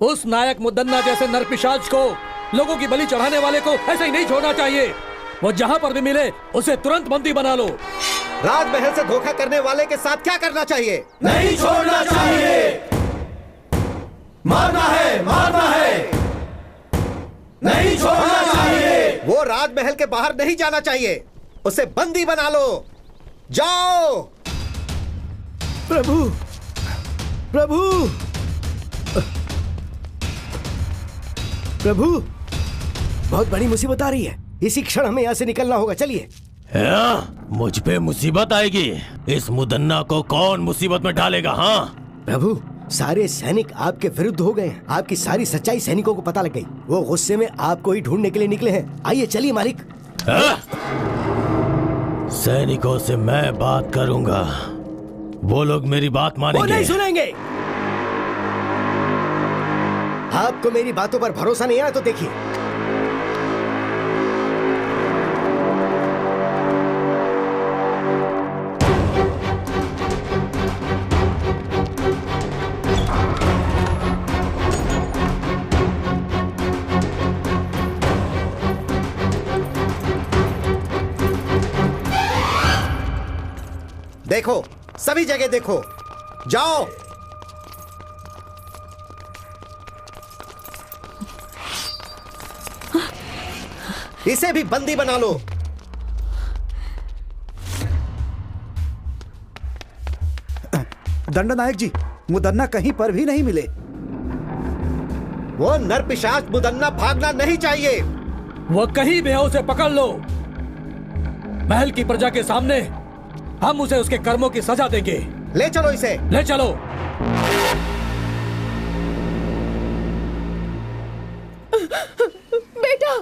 Speaker 7: उस नायक मुदन्ना जैसे नरपिशाच को, लोगों की बलि चढ़ाने वाले को ऐसे ही नहीं छोड़ना चाहिए। वो जहां पर भी मिले उसे तुरंत बंदी बना लो।
Speaker 4: राजमहल से धोखा करने वाले के साथ क्या करना चाहिए?
Speaker 5: नहीं छोड़ना चाहिए। मारना है, मारना है। नहीं छोड़ना चाहिए।
Speaker 4: वो राजमहल के बाहर नहीं जाना चाहिए। उसे बंदी बना लो। जाओ।
Speaker 5: प्रभु, प्रभु, प्रभु,
Speaker 8: बहुत बड़ी मुसीबत आ रही है। इसी क्षण हमें यहाँ से निकलना होगा। चलिए।
Speaker 10: मुझ पे मुसीबत आएगी? इस मुदन्ना को कौन मुसीबत में डालेगा? हाँ
Speaker 8: प्रभु, सारे सैनिक आपके विरुद्ध हो गए हैं। आपकी सारी सच्चाई सैनिकों को पता लग गई। वो गुस्से में आपको ही ढूंढने के लिए निकले हैं। आइए चलिए मालिक।
Speaker 10: सैनिकों से मैं बात करूंगा। वो लोग मेरी बात मानेंगे।
Speaker 8: वो नहीं सुनेंगे। आपको मेरी बातों पर भरोसा नहीं है ना, तो देखिए।
Speaker 4: देखो, सभी जगह देखो। जाओ। इसे भी बंदी बना लो।
Speaker 6: दंडनायक जी, मुदन्ना कहीं पर भी नहीं मिले।
Speaker 4: वो नरपिशाच मुदन्ना भागना नहीं चाहिए।
Speaker 7: वो कहीं भी हो, उसे पकड़ लो। महल की प्रजा के सामने हम उसे उसके कर्मों की सजा देंगे।
Speaker 4: ले चलो इसे।
Speaker 7: ले चलो।
Speaker 1: बेटा,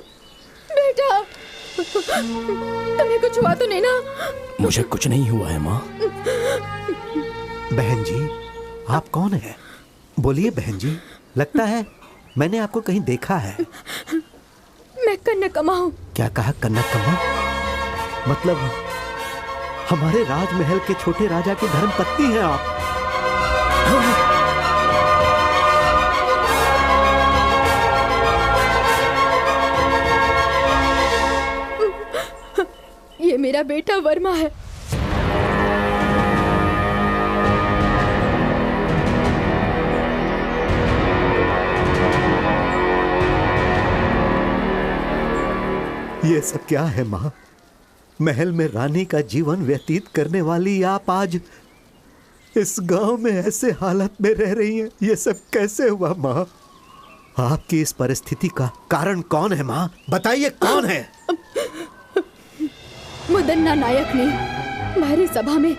Speaker 1: बेटा, तुम्हें कुछ हुआ तो नहीं ना?
Speaker 9: मुझे कुछ नहीं हुआ है माँ।
Speaker 4: बहन जी, आप कौन हैं? बोलिए बहन जी। लगता है मैंने आपको कहीं देखा है।
Speaker 1: मैं कन्नकम्मा हूँ।
Speaker 4: क्या कहा? कन्नकम्मा? मतलब हमारे राजमहल के छोटे राजा की धर्मपत्नी हैं आप।
Speaker 1: ये मेरा बेटा वर्मा है।
Speaker 4: ये सब क्या है माँ? महल में रानी का जीवन व्यतीत करने वाली आप आज इस गांव में ऐसे हालत में रह रही हैं। ये सब कैसे हुआ माँ? आपकी इस परिस्थिति का कारण कौन है माँ? बताइए कौन है?
Speaker 1: मुदन्ना नायक ने भारी सभा में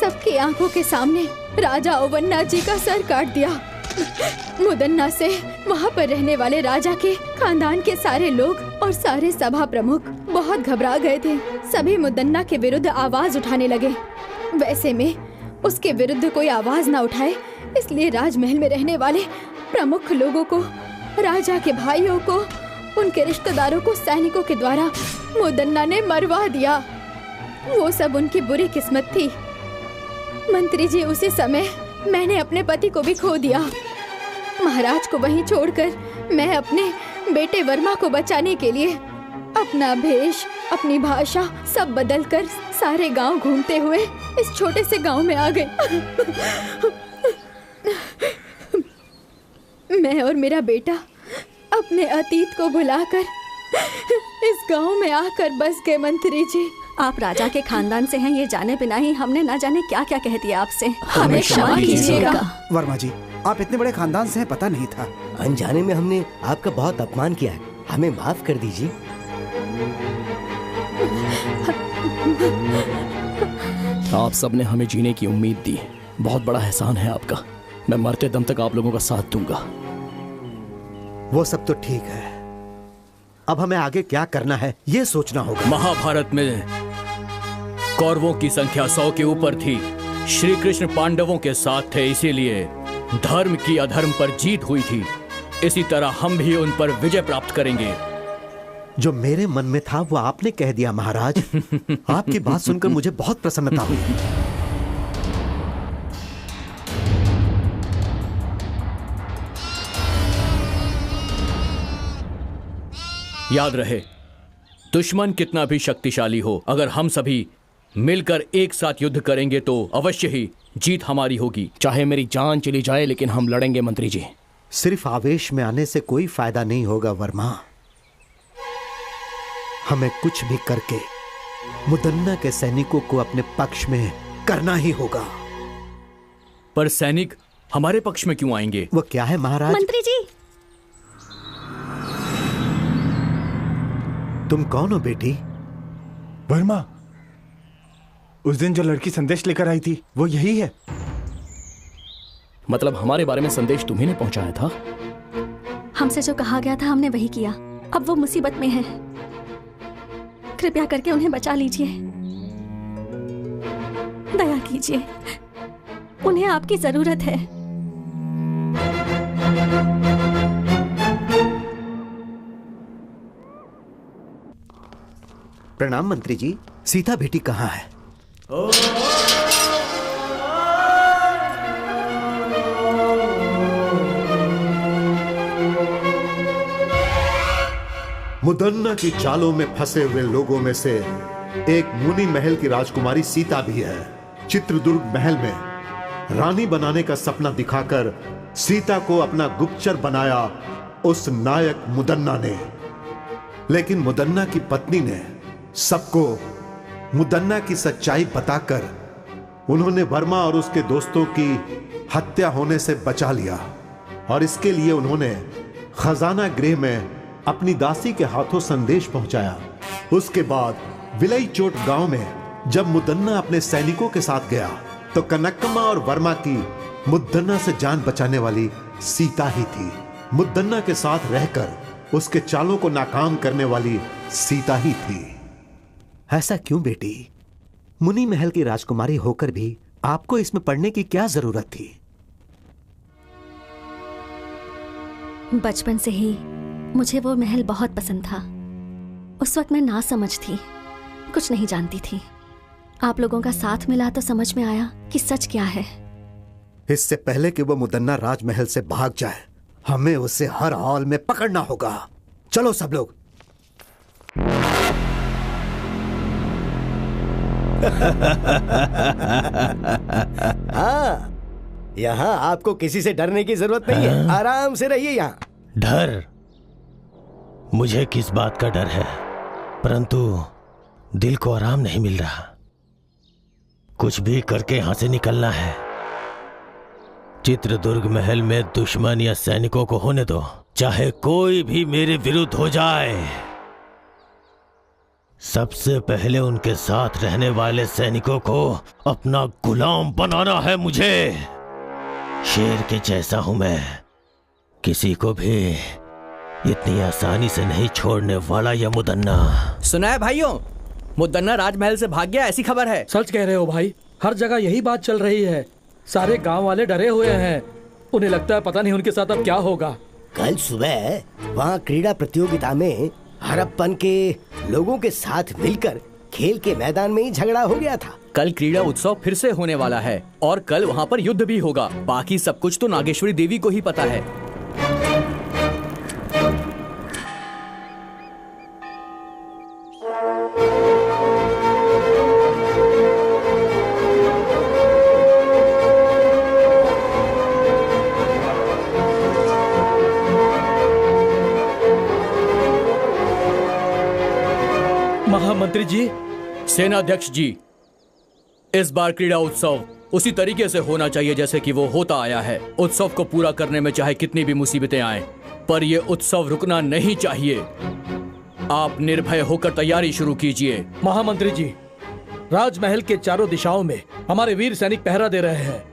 Speaker 1: सबकी आंखों के सामने राजा ओवन्ना जी का सर काट दिया। मुदन्ना से वहाँ पर रहने वाले राजा के खानदान के सारे लोग और सारे सभा प्रमुख बहुत घबरा गए थे। सभी मुदन्ना के विरुद्ध आवाज उठाने लगे। वैसे में उसके विरुद्ध कोई आवाज ना उठाए, इसलिए राजमहल में रहने वाले प्रमुख लोगों को, राजा के भाइयों को, उनके रिश्तेदारों को सैनिकों के द्वारा मुदन्ना ने मरवा दिया। वो सब उनकी बुरी किस्मत थी। मंत्री जी, उसी समय मैंने अपने पति को भी खो दिया। महाराज को वहीं छोड़कर मैं अपने बेटे वर्मा को बचाने के लिए अपना भेष, अपनी भाषा सब बदलकर सारे गांव घूमते हुए इस छोटे से गांव में आ गई। मैं और मेरा बेटा अपने अतीत को भुलाकर इस गांव में आकर बस गए। मंत्री जी,
Speaker 3: आप राजा के खानदान से हैं, ये जाने बिना ही हमने ना जाने क्या क्या कह दिया आपसे।
Speaker 1: हमें क्षमा कीजिएगा।
Speaker 6: वर्मा जी, आप इतने बड़े खानदान से हैं, पता नहीं था।
Speaker 8: अनजाने में हमने आपका बहुत अपमान किया है, हमें माफ कर दीजिए।
Speaker 9: आप सबने हमें जीने की उम्मीद दी, बहुत बड़ा एहसान है आपका। मैं मरते दम तक आप लोगों का साथ दूंगा।
Speaker 4: वो सब तो ठीक है, अब हमें आगे क्या करना है ये सोचना होगा।
Speaker 2: महाभारत में कौरवों की संख्या 100 के ऊपर थी। श्री कृष्ण पांडवों के साथ थे, इसीलिए धर्म की अधर्म पर जीत हुई थी। इसी तरह हम भी उन पर विजय प्राप्त करेंगे।
Speaker 4: जो मेरे मन में था वो आपने कह दिया महाराज। आपकी बात सुनकर मुझे बहुत प्रसन्नता हुई।
Speaker 2: याद रहे, दुश्मन कितना भी शक्तिशाली हो, अगर हम सभी मिलकर एक साथ युद्ध करेंगे तो अवश्य ही जीत हमारी होगी।
Speaker 9: चाहे मेरी जान चली जाए, लेकिन हम लड़ेंगे मंत्री जी।
Speaker 4: सिर्फ आवेश में आने से कोई फायदा नहीं होगा वर्मा। हमें कुछ भी करके मुदन्ना के सैनिकों को अपने पक्ष में करना ही होगा।
Speaker 2: पर सैनिक हमारे पक्ष में क्यों आएंगे?
Speaker 4: वो क्या है महाराज?
Speaker 3: मंत्री जी,
Speaker 4: तुम कौन हो बेटी?
Speaker 5: वर्मा, उस दिन जो लड़की संदेश लेकर आई थी वो यही है।
Speaker 9: मतलब हमारे बारे में संदेश तुम्ही ने पहुंचाया था?
Speaker 3: हमसे जो कहा गया था हमने वही किया। अब वो मुसीबत में है, कृपया करके उन्हें बचा लीजिए। दया कीजिए, उन्हें आपकी जरूरत है।
Speaker 4: प्रणाम मंत्री जी। सीता बेटी कहाँ है? मुदन्ना की चालों में फंसे हुए लोगों में से एक मुनि महल की राजकुमारी सीता भी है। चित्रदुर्ग महल में रानी बनाने का सपना दिखाकर सीता को अपना गुप्तचर बनाया उस नायक मुदन्ना ने। लेकिन मुदन्ना की पत्नी ने सबको मुदन्ना की सच्चाई बताकर उन्होंने वर्मा और उसके दोस्तों की हत्या होने से बचा लिया। और इसके लिए उन्होंने खजाना गृह में अपनी दासी के हाथों संदेश पहुंचाया। उसके बाद विलई चोट गांव में जब मुदन्ना अपने सैनिकों के साथ गया तो कनकम्मा और वर्मा की मुदन्ना से जान बचाने वाली सीता ही थी। मुदन्ना के साथ रहकर उसके चालों को नाकाम करने वाली सीता ही थी। ऐसा क्यों बेटी? मुनि महल की राजकुमारी होकर भी आपको इसमें पढ़ने की क्या जरूरत थी?
Speaker 3: बचपन से ही मुझे वो महल बहुत पसंद था। उस वक्त मैं ना समझ थी, कुछ नहीं जानती थी। आप लोगों का साथ मिला तो समझ में आया कि सच क्या है।
Speaker 4: इससे पहले कि वो मुदन्ना राजमहल से भाग जाए, हमें उसे हर हाल में पकड़ना होगा। चलो सब लोग।
Speaker 8: हाँ, यहाँ आपको किसी से डरने की जरूरत नहीं है। आराम से रहिए यहाँ।
Speaker 10: डर? मुझे किस बात का डर है, परंतु दिल को आराम नहीं मिल रहा। कुछ भी करके यहां से निकलना है। चित्रदुर्ग महल में दुश्मन या सैनिकों को होने दो, चाहे कोई भी मेरे विरुद्ध हो जाए। सबसे पहले उनके साथ रहने वाले सैनिकों को अपना गुलाम बनाना है मुझे। शेर के जैसा हूं मैं, किसी को भी इतनी आसानी से नहीं छोड़ने वाला ये मुदन्ना।
Speaker 2: सुना है भाइयों, मुदन्ना राजमहल से भाग गया, ऐसी खबर है।
Speaker 7: सच कह रहे हो भाई, हर जगह यही बात चल रही है। सारे गांव वाले डरे हुए हैं, उन्हें लगता है पता नहीं उनके साथ अब क्या होगा।
Speaker 8: कल सुबह वहाँ क्रीड़ा प्रतियोगिता में हड़प्पन के लोगों के साथ मिलकर खेल के मैदान में ही झगड़ा हो गया था।
Speaker 2: कल क्रीड़ा उत्सव फिर से होने वाला है और कल वहाँ पर युद्ध भी होगा। बाकी सब कुछ तो नागेश्वरी देवी को ही पता है।
Speaker 7: महामंत्री जी,
Speaker 2: सेनाध्यक्ष जी, इस बार क्रीड़ा उत्सव उसी तरीके से होना चाहिए जैसे कि वो होता आया है। उत्सव को पूरा करने में चाहे कितनी भी मुसीबतें आएं, पर ये उत्सव रुकना नहीं चाहिए। आप निर्भय होकर तैयारी शुरू कीजिए।
Speaker 7: महामंत्री जी, राजमहल के चारों दिशाओं में हमारे वीर सैनिक पहरा दे रहे हैं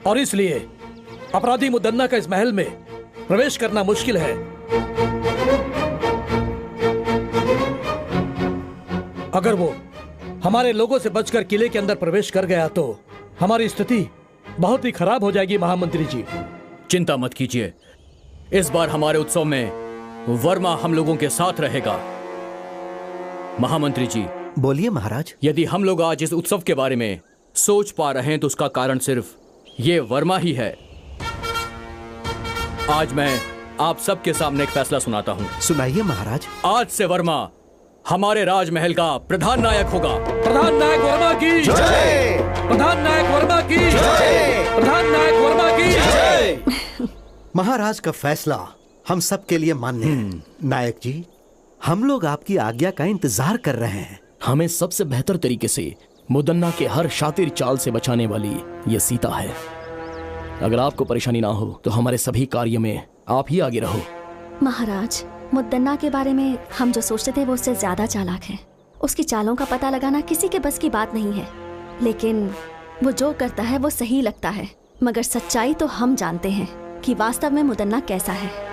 Speaker 7: और इसलिए अपराधी मुदन्ना का इस महल में प्रवेश करना मुश्किल है। अगर वो हमारे लोगों से बचकर किले के अंदर प्रवेश कर गया तो हमारी स्थिति बहुत ही खराब हो जाएगी। महामंत्री जी,
Speaker 2: चिंता मत कीजिए, इस बार हमारे उत्सव में वर्मा हम लोगों के साथ रहेगा। महामंत्री जी,
Speaker 4: बोलिए महाराज।
Speaker 2: यदि हम लोग आज इस उत्सव के बारे में सोच पा रहे हैं तो उसका कारण सिर्फ ये वर्मा ही है। आज मैं आप सबके सामने एक फैसला सुनाता हूँ।
Speaker 4: सुनाइए महाराज।
Speaker 2: आज से वर्मा हमारे राजमहल का प्रधान नायक होगा।
Speaker 7: प्रधान नायक वर्मा की जय! प्रधान नायक वर्मा की जय! प्रधान नायक वर्मा की जय!
Speaker 4: महाराज का फैसला हम सब के लिए मान्य है। नायक जी, हम लोग आपकी आज्ञा का इंतजार कर रहे हैं।
Speaker 9: हमें सबसे बेहतर तरीके से मुदन्ना के हर शातिर चाल से बचाने वाली ये सीता है। अगर आपको परेशानी ना हो तो हमारे सभी कार्य में आप ही आगे रहो।
Speaker 3: महाराज, मुदन्ना के बारे में हम जो सोचते थे वो उससे ज्यादा चालाक है। उसकी चालों का पता लगाना किसी के बस की बात नहीं है, लेकिन वो जो करता है वो सही लगता है। मगर सच्चाई तो हम जानते हैं कि वास्तव में मुदन्ना कैसा है।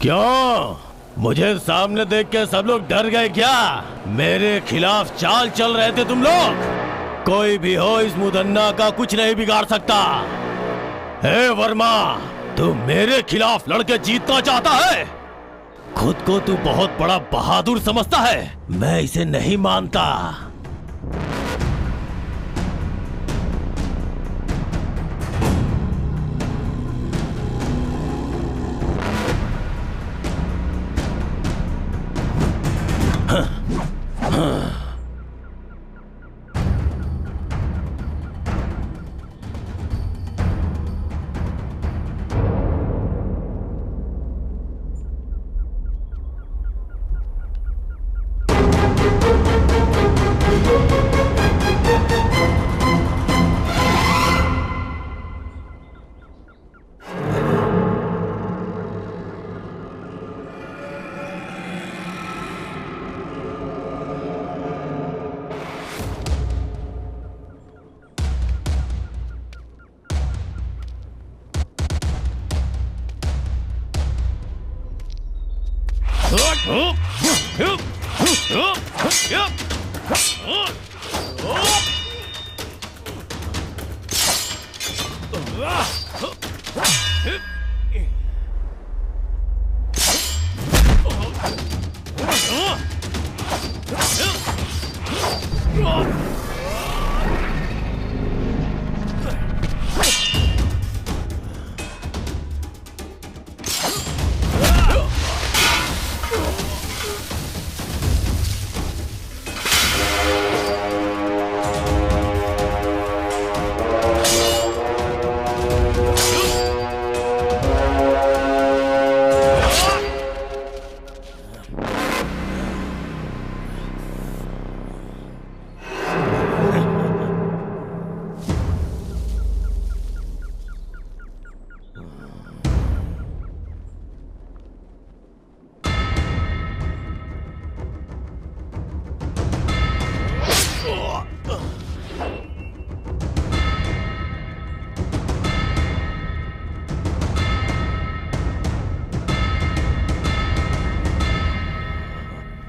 Speaker 10: क्यों? मुझे सामने देख के सब लोग डर गए क्या? मेरे खिलाफ चाल चल रहे थे तुम लोग? कोई भी हो, इस मुदन्ना का कुछ नहीं बिगाड़ सकता। हे वर्मा, तू मेरे खिलाफ लड़के जीतना चाहता है? खुद को तू बहुत बड़ा बहादुर समझता है, मैं इसे नहीं मानता।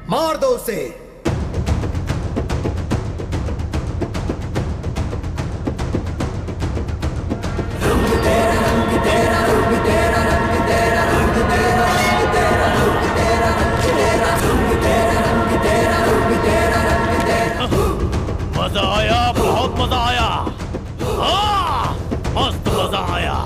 Speaker 4: मार दो उसे।
Speaker 10: मजा आया, बहुत मजा आया। हाँ, मस्त मजा आया।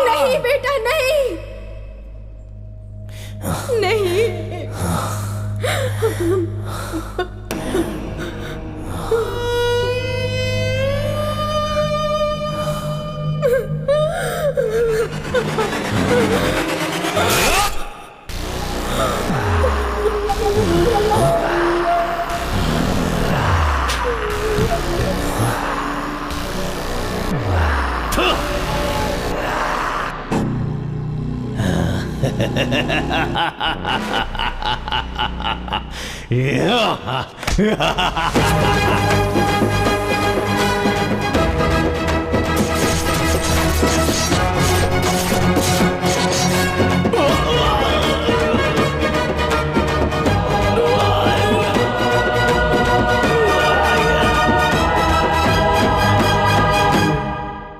Speaker 1: नहीं बेटा, नहीं नहीं।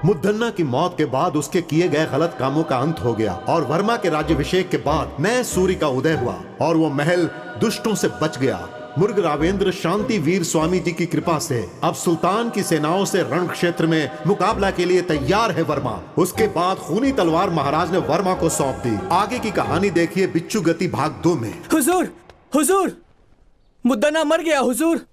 Speaker 4: मुद्दन्ना की मौत के बाद उसके किए गए गलत कामों का अंत हो गया और वर्मा के राज्याभिषेक के बाद नए सूर्य का उदय हुआ और वो महल दुष्टों से बच गया। मुर्ग रावेंद्र शांति वीर स्वामी जी की कृपा से अब सुल्तान की सेनाओं से रण क्षेत्र में मुकाबला के लिए तैयार है वर्मा। उसके बाद खूनी तलवार महाराज ने वर्मा को सौंप दी। आगे की कहानी देखिए बिच्छू गति भाग 2 में।
Speaker 2: हुजूर, हुजूर, मुद्दन्ना मर गया हुजूर।